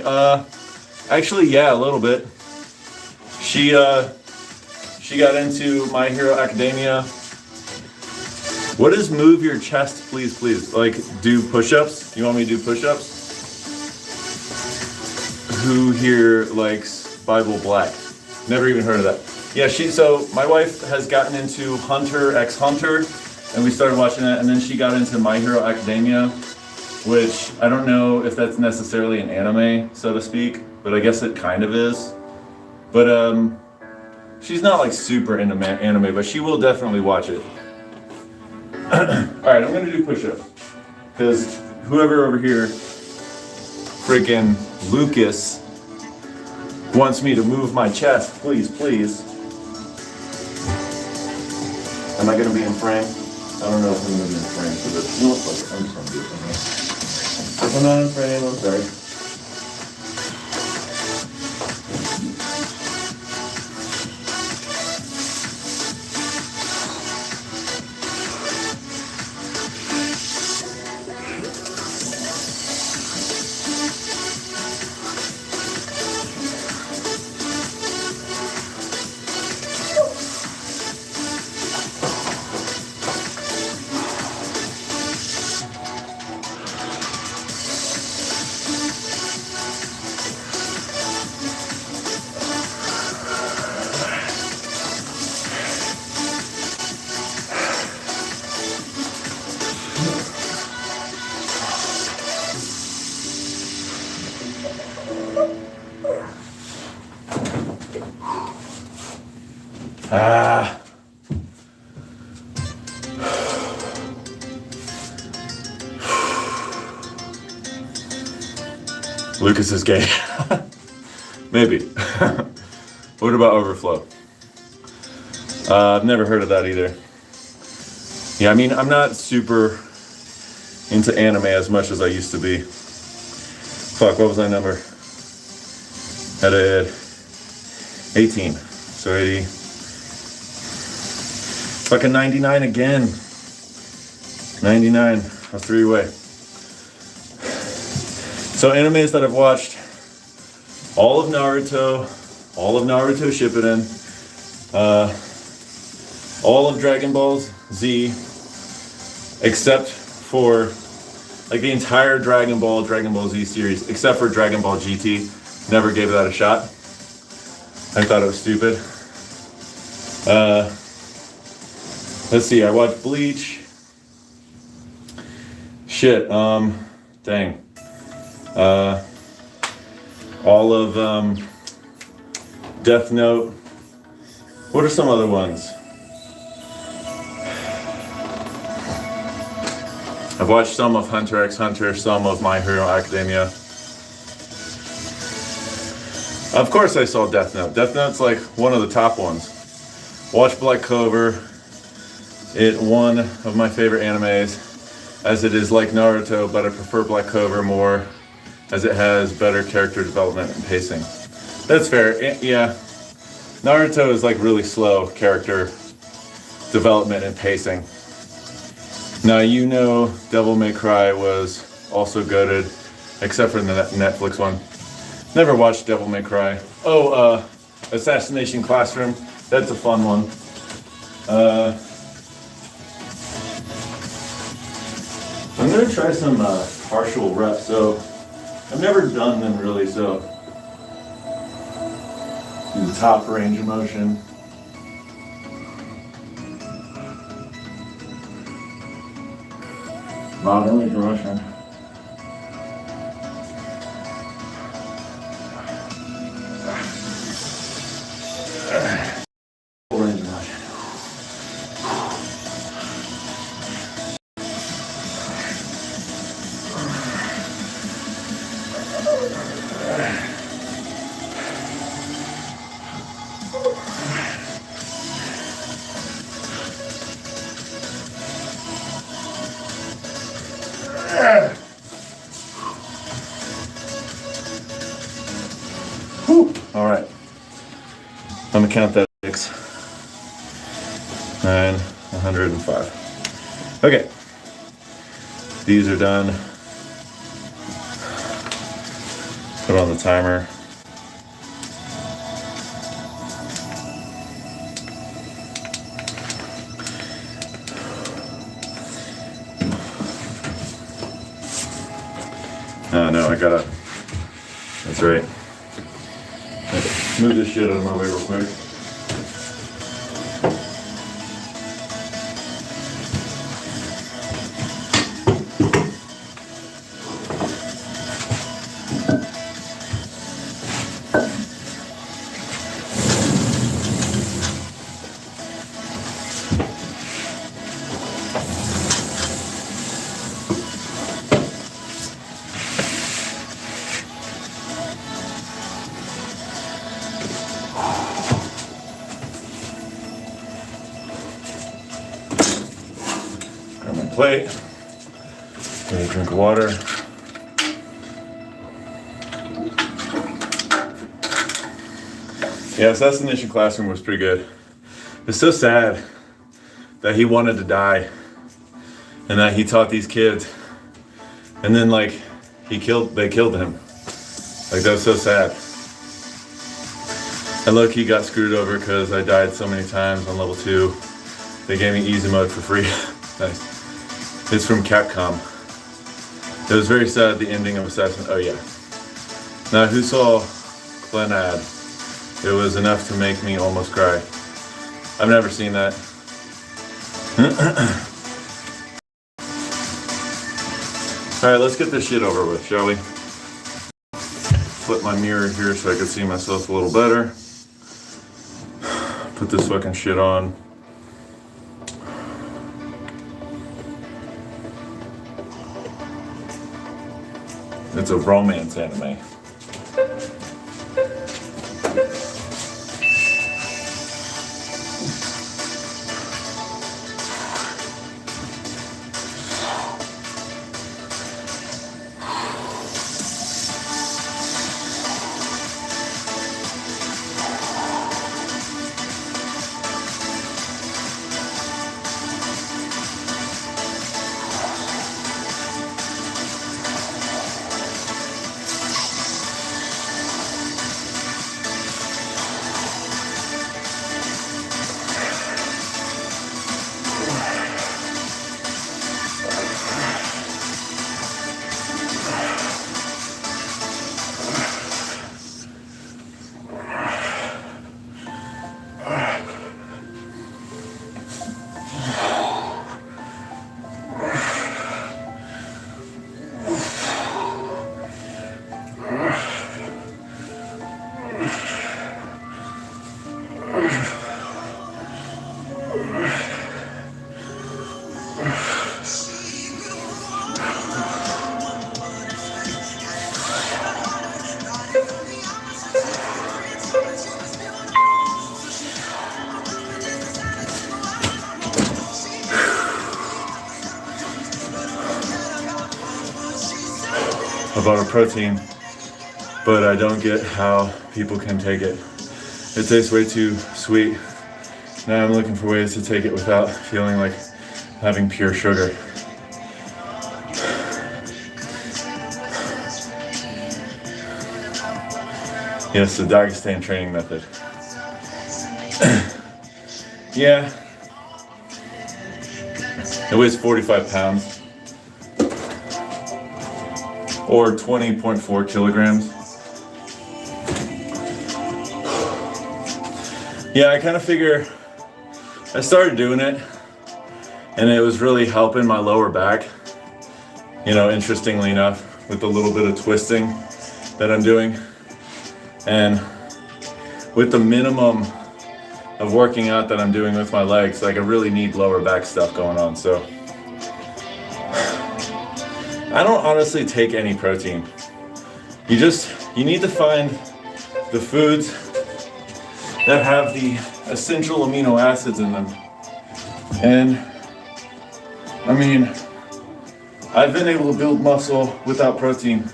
Actually, yeah, a little bit. She got into My Hero Academia. What is move your chest, please? Like, do push-ups? You want me to do push-ups? Who here likes Bible Black? Never even heard of that. Yeah, so my wife has gotten into Hunter x Hunter, and we started watching that, and then she got into My Hero Academia, which I don't know if that's necessarily an anime, so to speak, but I guess it kind of is. But she's not like super into anime, but she will definitely watch it. Alright, I'm gonna do push-ups. Because whoever over here, freaking Lucas, wants me to move my chest. Please, please. Am I gonna be in frame? I don't know if I'm gonna be in frame for this. You know what, fuck it. I'm just gonna do it anyway. If I'm not in frame, I'm sorry. Ah. Lucas is gay. Maybe. What about overflow? I've never heard of that either. Yeah, I mean, I'm not super into anime as much as I used to be. Fuck, what was my number? At 18. So 80. Fucking 99 again. 99. I was 3 away. So animes that I've watched, all of Naruto Shippuden, all of Dragon Ball Z, except for like the entire Dragon Ball Z series, except for Dragon Ball GT. Never gave that a shot. I thought it was stupid. Let's see, I watched Bleach. Shit, dang. All of Death Note. What are some other ones? I've watched some of Hunter x Hunter, some of My Hero Academia. Of course I saw Death Note. Death Note's like one of the top ones. Watched Black Clover. It's one of my favorite animes, as it is like Naruto, but I prefer Black Clover more, as it has better character development and pacing. That's fair, yeah. Naruto is like really slow character development and pacing. Now, you know Devil May Cry was also goated, except for the Netflix one. Never watched Devil May Cry. Oh, Assassination Classroom, that's a fun one. I'm gonna try some partial reps. So I've never done them really, so do the top range of motion. Bottom range of motion. Full range of motion. All right, I'm gonna count that 6, 9, 105. Okay, these are done. Put on the timer. Oh no, I gotta, that's right. Okay. Move this shit out of my way real quick. Plate, get a drink of water. Yeah, Assassination Classroom was pretty good. It's so sad that he wanted to die and that he taught these kids and then like they killed him. Like that was so sad. And look, he got screwed over because I died so many times on level 2. They gave me easy mode for free. Nice. It's from Capcom. It was very sad, the ending of Assassin. Oh yeah. Now who saw Glenad? It was enough to make me almost cry. I've never seen that. Alright, let's get this shit over with, shall we? Flip my mirror here so I can see myself a little better. Put this fucking shit on. It's a romance anime. I bought a protein, but I don't get how people can take it. It tastes way too sweet. Now I'm looking for ways to take it without feeling like having pure sugar. Yes, the Dagestan training method. Yeah. It weighs 45 pounds. Or 20.4 kilograms. Yeah, I kind of figure I started doing it and it was really helping my lower back. You know, interestingly enough, with the little bit of twisting that I'm doing. And with the minimum of working out that I'm doing with my legs, like I really need lower back stuff going on. So I don't honestly take any protein. You need to find the foods that have the essential amino acids in them. And I mean, I've been able to build muscle without protein.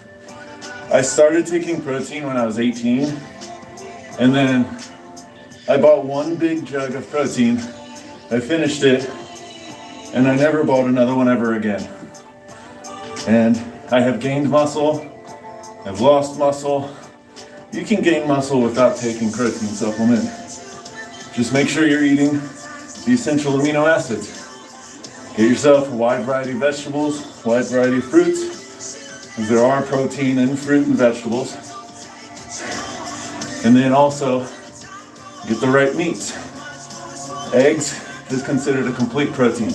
I started taking protein when I was 18, and then I bought one big jug of protein. I finished it, and I never bought another one ever again. And I have gained muscle, I've lost muscle. You can gain muscle without taking protein supplement. Just make sure you're eating the essential amino acids. Get yourself a wide variety of vegetables, wide variety of fruits, because there are protein in fruit and vegetables. And then also get the right meats. Eggs is considered a complete protein.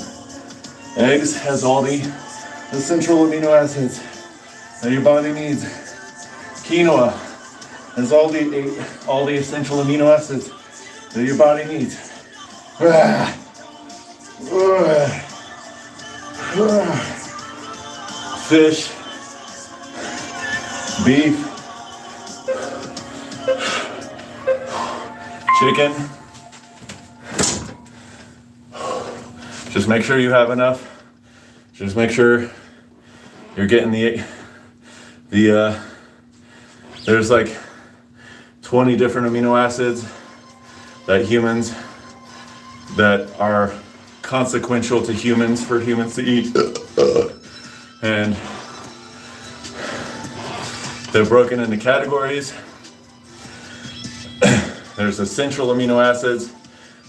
Eggs has all the essential amino acids that your body needs. Quinoa has all the essential amino acids that your body needs. Fish, beef, chicken. Just make sure you have enough. Just make sure you're getting there's like 20 different amino acids that are consequential to humans for humans to eat. And they're broken into categories. There's essential amino acids,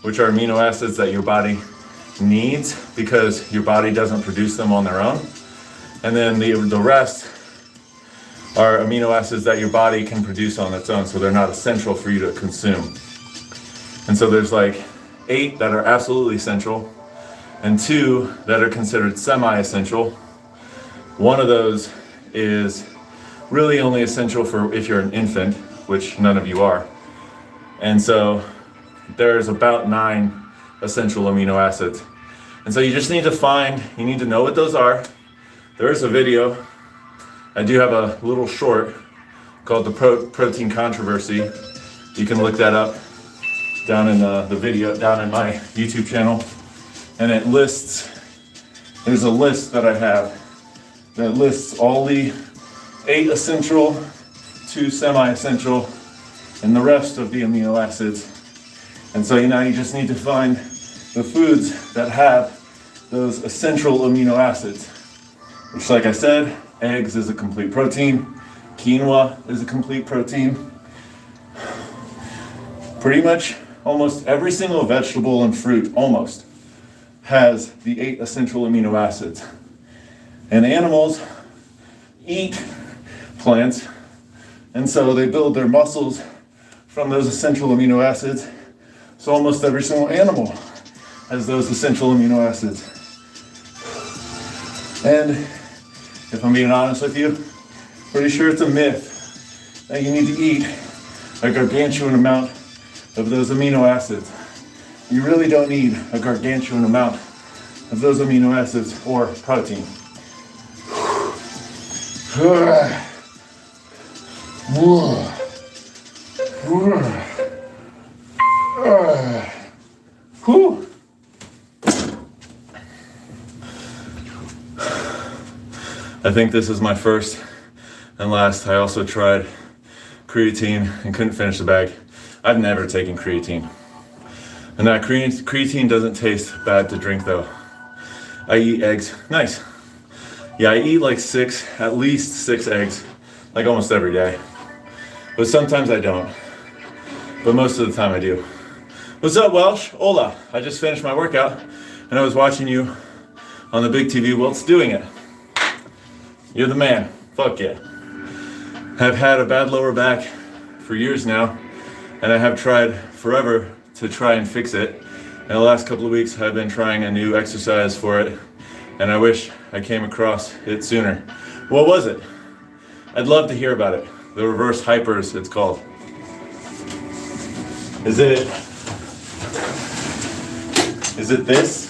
which are amino acids that your body needs because your body doesn't produce them on their own. And then the rest are amino acids that your body can produce on its own, so they're not essential for you to consume. And so there's like 8 that are absolutely essential and 2 that are considered semi-essential. One of those is really only essential for if you're an infant, which none of you are. And so there's about 9 essential amino acids. And so you just need to know what those are. There is a video. I do have a little short called the Protein Controversy. You can look that up down in the video, down in my YouTube channel. And there's a list that I have that lists all the 8 essential, 2 semi-essential, and the rest of the amino acids. And so now you just need to find the foods that have those essential amino acids, which, like I said, eggs is a complete protein, quinoa is a complete protein. Pretty much almost every single vegetable and fruit almost has the 8 essential amino acids. And animals eat plants, and so they build their muscles from those essential amino acids. So almost every single animal has those essential amino acids. And if I'm being honest with you, pretty sure it's a myth that you need to eat a gargantuan amount of those amino acids. You really don't need a gargantuan amount of those amino acids or protein. Whew. I think this is my first and last. I also tried creatine and couldn't finish the bag. I've never taken creatine. And that creatine doesn't taste bad to drink though. I eat eggs. Nice. Yeah, I eat like at least 6 eggs, like almost every day. But sometimes I don't. But most of the time I do. What's up, Welsh? Hola. I just finished my workout and I was watching you on the big TV whilst doing it. You're the man. Fuck yeah. I've had a bad lower back for years now, and I have tried forever to try and fix it. In the last couple of weeks, I've been trying a new exercise for it, and I wish I came across it sooner. What was it? I'd love to hear about it. The reverse hypers, it's called. Is it this?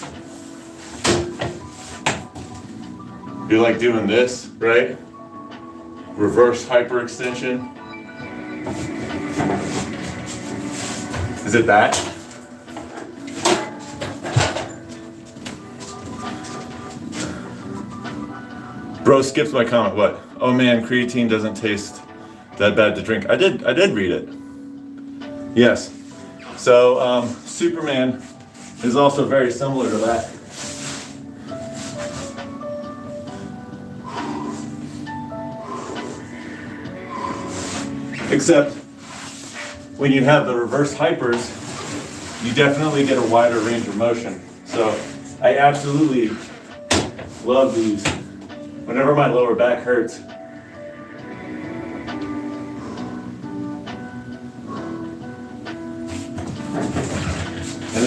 You're like doing this, right? Reverse hyperextension. Is it that? Bro skipped my comment. What? Oh man, creatine doesn't taste that bad to drink. I did read it. Yes. So Superman is also very similar to that. Except when you have the reverse hypers, you definitely get a wider range of motion. So I absolutely love these. Whenever my lower back hurts,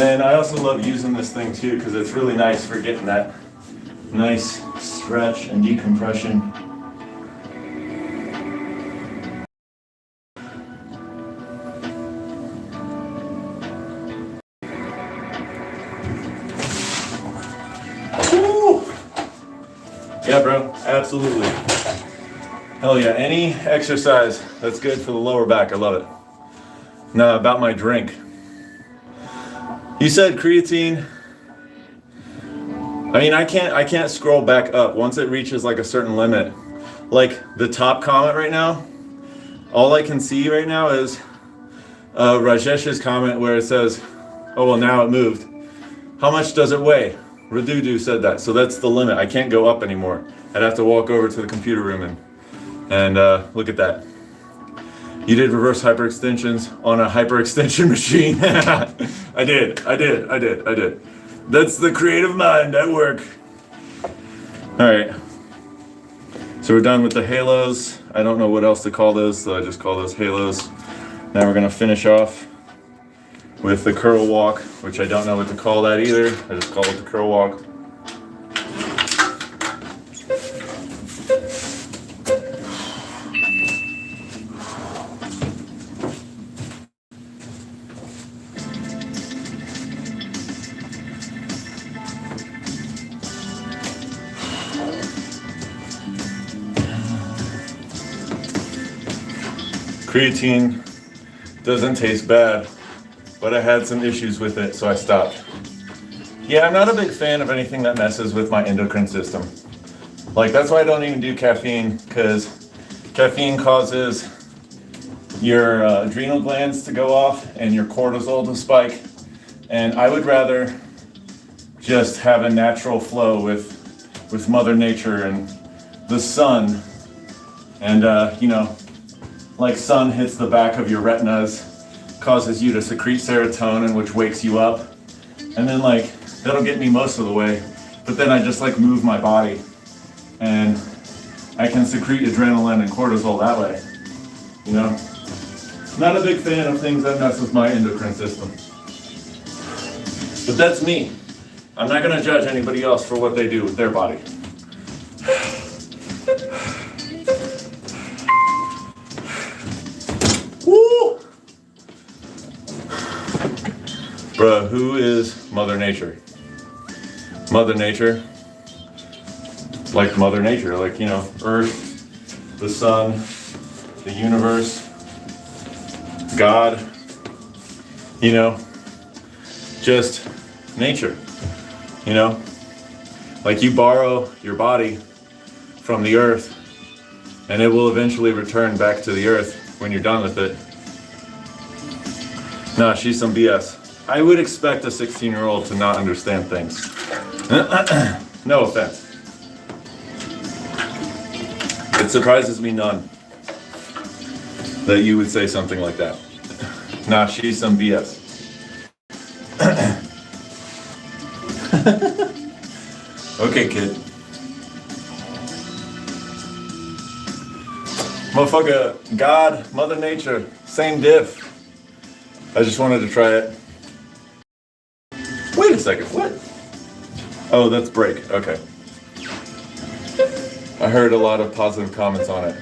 then I also love using this thing too because it's really nice for getting that nice stretch and decompression. Woo! Yeah, bro, absolutely. Hell yeah, any exercise that's good for the lower back, I love it. Now about my drink. You said creatine. I mean, I can't scroll back up once it reaches like a certain limit. Like the top comment right now, all I can see right now is Rajesh's comment where it says, oh, well, now it moved. How much does it weigh? Radudu said that, so that's the limit. I can't go up anymore. I'd have to walk over to the computer room and look at that. You did reverse hyperextensions on a hyperextension machine. I did. That's the creative mind at work. All right. So we're done with the halos. I don't know what else to call those, so I just call those halos. Now we're gonna finish off with the curl walk, which I don't know what to call that either. I just call it the curl walk. Creatine doesn't taste bad, but I had some issues with it, so I stopped. Yeah, I'm not a big fan of anything that messes with my endocrine system. Like, that's why I don't even do caffeine, because caffeine causes your adrenal glands to go off and your cortisol to spike. And I would rather just have a natural flow with Mother Nature and the sun. And, like sun hits the back of your retinas, causes you to secrete serotonin, which wakes you up. And then like, that'll get me most of the way. But then I just like move my body and I can secrete adrenaline and cortisol that way, you know? Not a big fan of things that mess with my endocrine system. But that's me. I'm not gonna judge anybody else for what they do with their body. Woo! Bruh, who is Mother Nature? Mother Nature, like Mother Nature, like, you know, Earth, the sun, the universe, God, you know, just nature, you know? Like you borrow your body from the earth and it will eventually return back to the earth when you're done with it. Nah, she's some BS. I would expect a 16-year-old to not understand things. No offense. It surprises me none that you would say something like that. Nah, she's some BS. Okay, kid. Motherfucker, God, Mother Nature, same diff. I just wanted to try it. Wait a second, what? Oh, that's break, okay. I heard a lot of positive comments on it.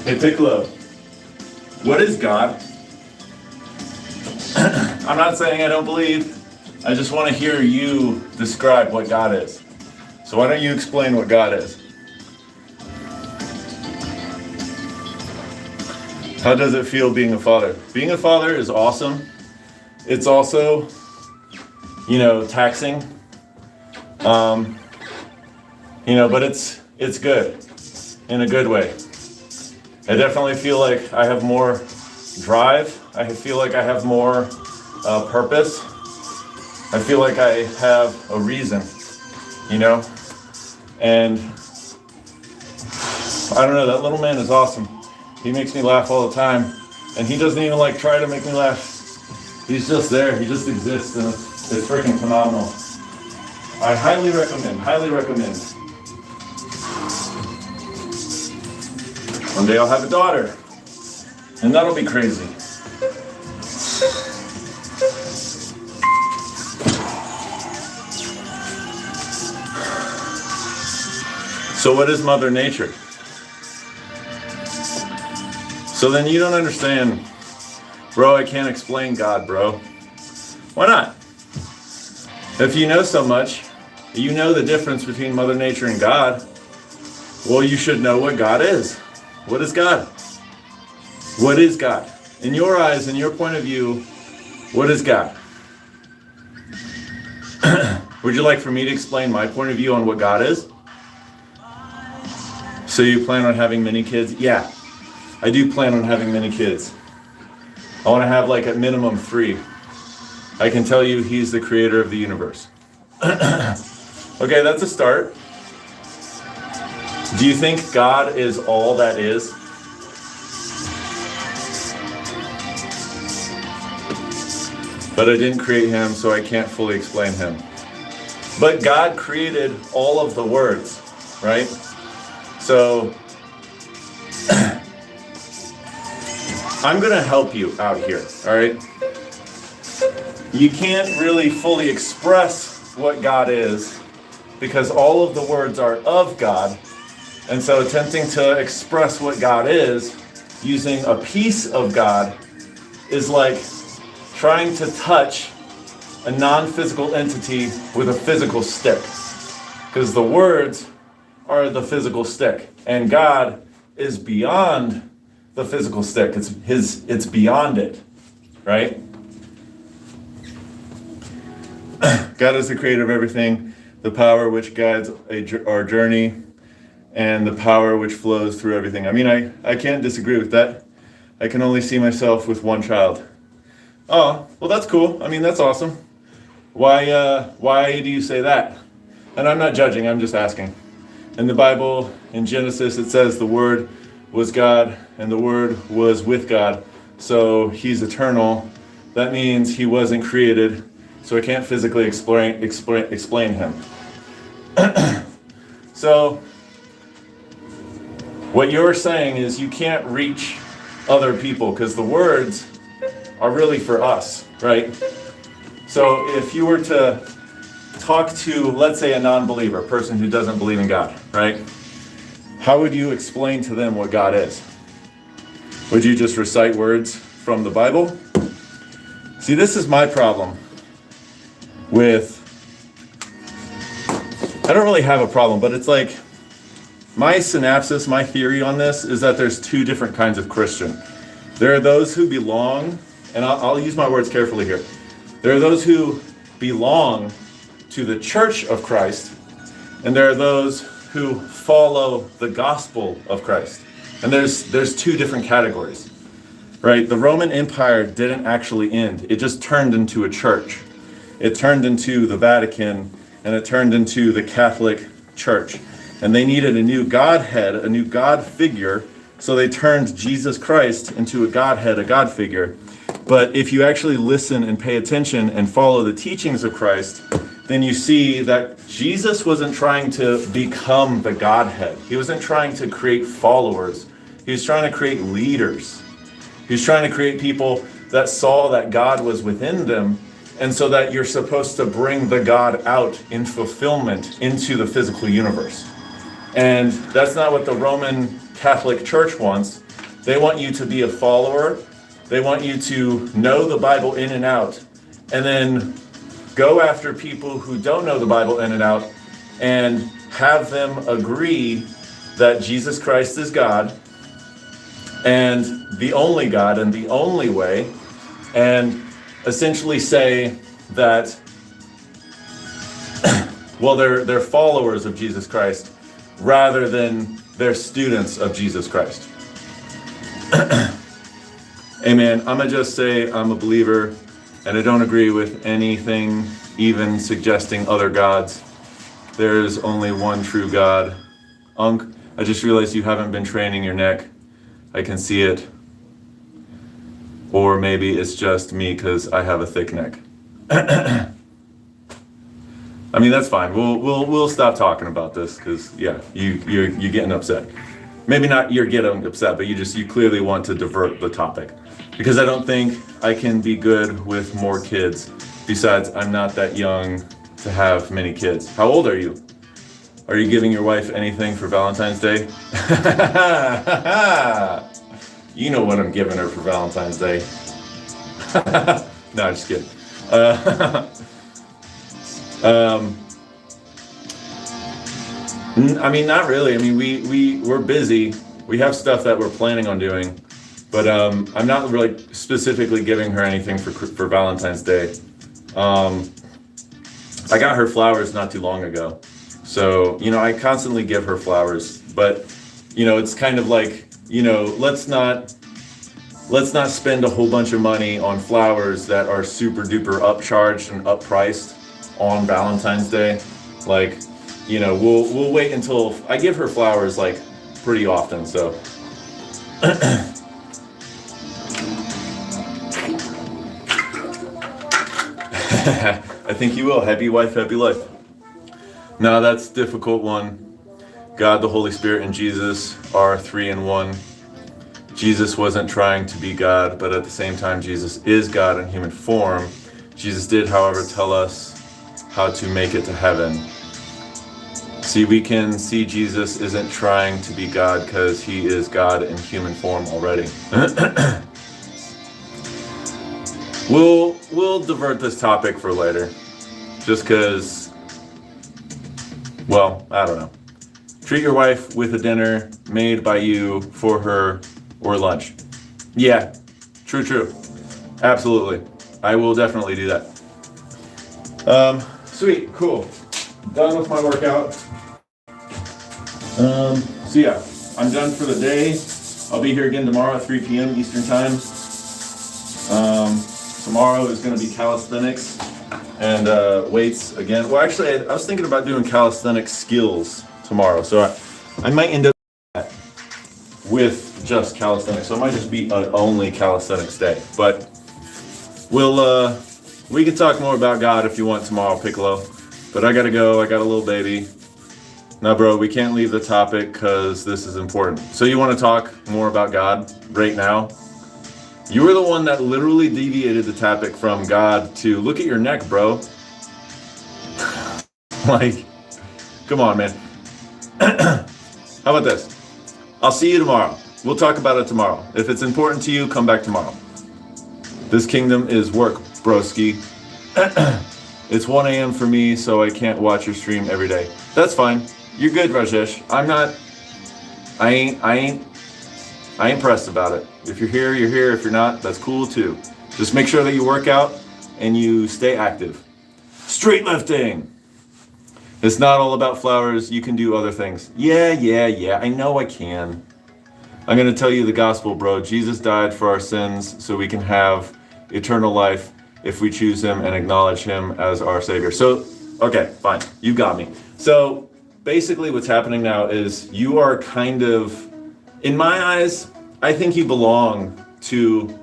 Hey, Piccolo, what is God? I'm not saying I don't believe. I just want to hear you describe what God is. So why don't you explain what God is? How does it feel being a father? Being a father is awesome. It's also, you know, taxing. You know, but it's good in a good way. I definitely feel like I have more drive. I feel like I have more purpose. I feel like I have a reason, you know? And I don't know, that little man is awesome. He makes me laugh all the time. And he doesn't even like try to make me laugh. He's just there, he just exists, and it's freaking phenomenal. I highly recommend. One day I'll have a daughter, and that'll be crazy. So what is Mother Nature? So then you don't understand, bro, I can't explain God, bro. Why not? If you know so much, you know the difference between Mother Nature and God, well, you should know what God is. What is God? What is God? In your eyes, in your point of view, what is God? Would you like for me to explain my point of view on what God is? So you plan on having many kids? Yeah, I do plan on having many kids. I want to have like at minimum 3. I can tell you he's the creator of the universe. Okay, that's a start. Do you think God is all that is? But I didn't create him, so I can't fully explain him. But God created all of the words, right? So I'm going to help you out here, all right? You can't really fully express what God is because all of the words are of God. And so attempting to express what God is using a piece of God is like trying to touch a non-physical entity with a physical stick. Because the words are the physical stick. And God is beyond the physical stick. It's beyond it, right? God is the creator of everything, the power which guides our journey, and the power which flows through everything. I mean, I can't disagree with that. I can only see myself with one child. Oh, well, that's cool. I mean, that's awesome. Why do you say that? And I'm not judging, I'm just asking. In the Bible, in Genesis, it says the Word was God, and the Word was with God. So he's eternal. That means he wasn't created. So I can't physically explain him. So what you're saying is you can't reach other people because the words are really for us, right? So if you were to talk to, let's say, a non-believer, a person who doesn't believe in God, right? How would you explain to them what God is? Would you just recite words from the Bible? See, this is my problem with, I don't really have a problem, but it's like, my synopsis, my theory on this is that there's 2 different kinds of Christian. There are those who belong, and I'll use my words carefully here. There are those who belong to the Church of Christ, and there are those who follow the gospel of Christ. And there's 2 different categories, right? The Roman Empire didn't actually end. It just turned into a church. It turned into the Vatican, and it turned into the Catholic Church. And they needed a new Godhead, a new God figure, so they turned Jesus Christ into a Godhead, a God figure. But if you actually listen and pay attention and follow the teachings of Christ, then you see that Jesus wasn't trying to become the Godhead. He wasn't trying to create followers. He was trying to create leaders. He was trying to create people that saw that God was within them, and so that you're supposed to bring the God out in fulfillment into the physical universe. And that's not what the Roman Catholic Church wants. They want you to be a follower. They want you to know the Bible in and out, and then go after people who don't know the Bible in and out and have them agree that Jesus Christ is God and the only God and the only way, and essentially say that, well, they're followers of Jesus Christ rather than they're students of Jesus Christ. Amen. I'm going to just say I'm a believer, and I don't agree with anything even suggesting other gods. There's only one true God. Unc, I just realized you haven't been training your neck. I can see it. Or maybe it's just me because I have a thick neck. I mean, that's fine. We'll stop talking about this because, yeah, you're getting upset. maybe not you're getting upset, but you clearly want to divert the topic. Because I don't think I can be good with more kids. Besides, I'm not that young to have many kids. How old are you? Are you giving your wife anything for Valentine's Day? You know what I'm giving her for Valentine's Day. No, just kidding. I mean, not really. I mean, we're busy. We have stuff that we're planning on doing, but I'm not really specifically giving her anything for Valentine's Day. I got her flowers not too long ago. So, I constantly give her flowers, but, it's kind of like, let's not spend a whole bunch of money on flowers that are super duper upcharged and uppriced on Valentine's Day. Like, we'll wait until I give her flowers like pretty often, so. I think you will. Happy wife, happy life. No, that's a difficult one. God, the Holy Spirit, and Jesus are 3 in 1. Jesus wasn't trying to be God, but at the same time, Jesus is God in human form. Jesus did, however, tell us how to make it to heaven. See, we can see Jesus isn't trying to be God because he is God in human form already. We'll divert this topic for later, just because, well, I don't know. Treat your wife with a dinner made by you for her or lunch. Yeah, true. Absolutely. I will definitely do that. Sweet, cool. Done with my workout. So yeah, I'm done for the day. I'll be here again tomorrow at 3 p.m. Eastern Time. Tomorrow is going to be calisthenics and weights again. Well, actually, I was thinking about doing calisthenics skills tomorrow, so I might end up with just calisthenics. So it might just be an only calisthenics day. But we can talk more about God if you want tomorrow, Piccolo. But I gotta go. I got a little baby. No, bro, we can't leave the topic because this is important. So you want to talk more about God right now? You were the one that literally deviated the topic from God to look at your neck, bro. Like, come on, man. How about this? I'll see you tomorrow. We'll talk about it tomorrow. If it's important to you, come back tomorrow. This kingdom is work, broski. It's 1 a.m. for me, so I can't watch your stream every day. That's fine. You're good, Rajesh. I ain't pressed about it. If you're here, you're here. If you're not, that's cool too. Just make sure that you work out and you stay active. Straight lifting. It's not all about flowers. You can do other things. Yeah. I know I can. I'm going to tell you the gospel, bro. Jesus died for our sins so we can have eternal life if we choose him and acknowledge him as our savior. So, okay, fine. You got me. So basically what's happening now is you are kind of, in my eyes, I think you belong to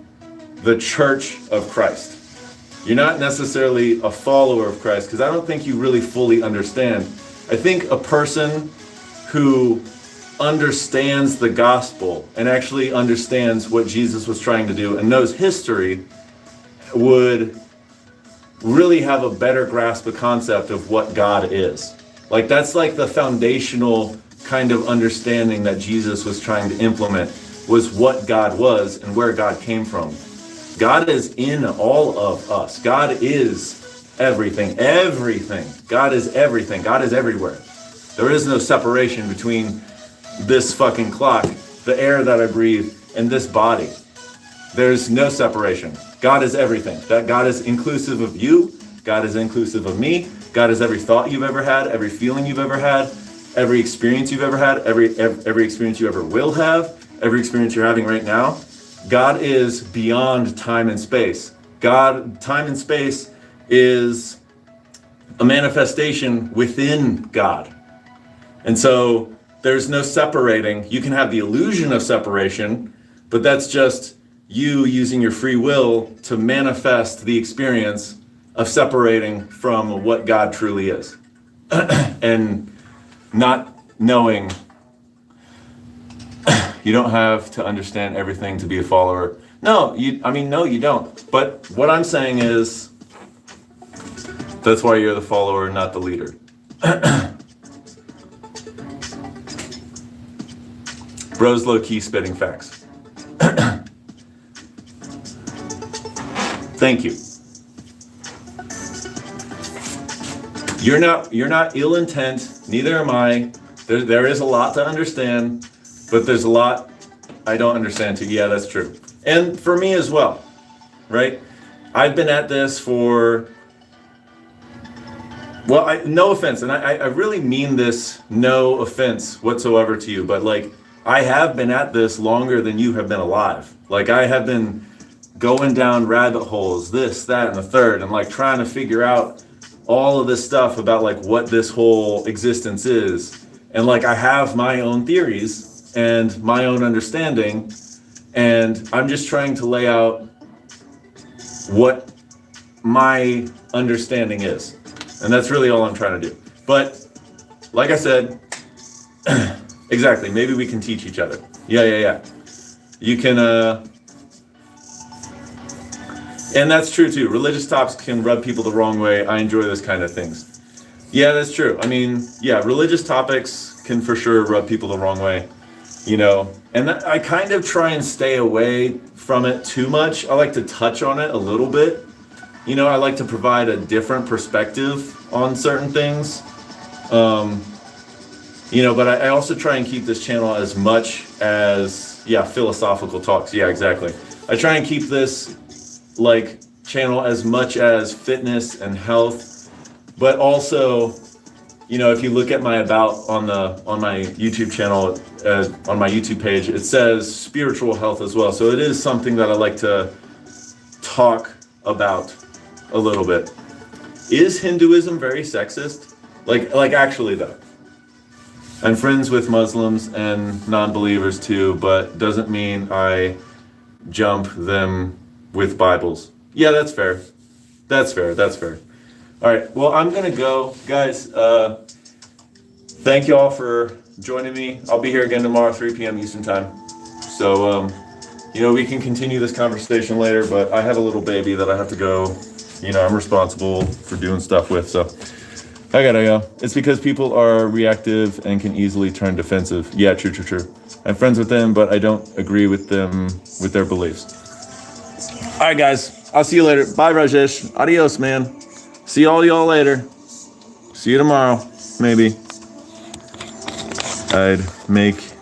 the Church of Christ. You're not necessarily a follower of Christ because I don't think you really fully understand. I think a person who understands the gospel and actually understands what Jesus was trying to do and knows history would really have a better grasp of concept of what God is. Like that's like the foundational kind of understanding that Jesus was trying to implement was what God was and where God came from. God is in all of us. God is everything. God is everything. God is everywhere. There is no separation between this fucking clock, the air that I breathe, and this body. There's no separation. God is everything. That God is inclusive of you. God is inclusive of me. God is every thought you've ever had, every feeling you've ever had, every experience you've ever had, every experience you ever will have, every experience you're having right now. God is beyond time and space. Time and space is a manifestation within God. And so there's no separating. You can have the illusion of separation, but that's just you using your free will to manifest the experience of separating from what God truly is. And not knowing You don't have to understand everything to be a follower. No, no, you don't. But what I'm saying is, that's why you're the follower, not the leader. Bro's low-key spitting facts. Thank you. You're not ill intent, neither am I. There is a lot to understand, but there's a lot I don't understand too. Yeah, that's true. And for me as well, right? I've been at this for, well, no offense, and I really mean this, no offense whatsoever to you, but like, I have been at this longer than you have been alive. Like, I have been going down rabbit holes, this, that, and the third, and like trying to figure out all of this stuff about like what this whole existence is. And like, I have my own theories and my own understanding, and I'm just trying to lay out what my understanding is. And that's really all I'm trying to do. But like I said, exactly, maybe we can teach each other. Yeah. You can, and that's true too. Religious topics can rub people the wrong way. I enjoy those kind of things. Yeah, that's true. I mean, yeah, religious topics can for sure rub people the wrong way, you know, and I kind of try and stay away from it too much. I like to touch on it a little bit. You know, I like to provide a different perspective on certain things. You know, but I also try and keep this channel as much as, yeah, philosophical talks. Yeah, exactly. I try and keep this like channel as much as fitness and health, but also, you know, if you look at my about on my YouTube channel, on my YouTube page, it says spiritual health as well. So it is something that I like to talk about a little bit. Is Hinduism very sexist? Like actually though. I'm friends with Muslims and non-believers too, but doesn't mean I jump them with Bibles. Yeah, that's fair. That's fair. All right, well, I'm gonna go, guys. Thank you all for joining me. I'll be here again tomorrow, 3 p.m. Eastern time. So, you know, we can continue this conversation later, but I have a little baby that I have to go, you know, I'm responsible for doing stuff with, so I gotta go. It's because people are reactive and can easily turn defensive. Yeah, true. I'm friends with them, but I don't agree with them, with their beliefs. All right, guys. I'll see you later. Bye, Rajesh. Adios, man. See all y'all later. See you tomorrow, maybe. I'd make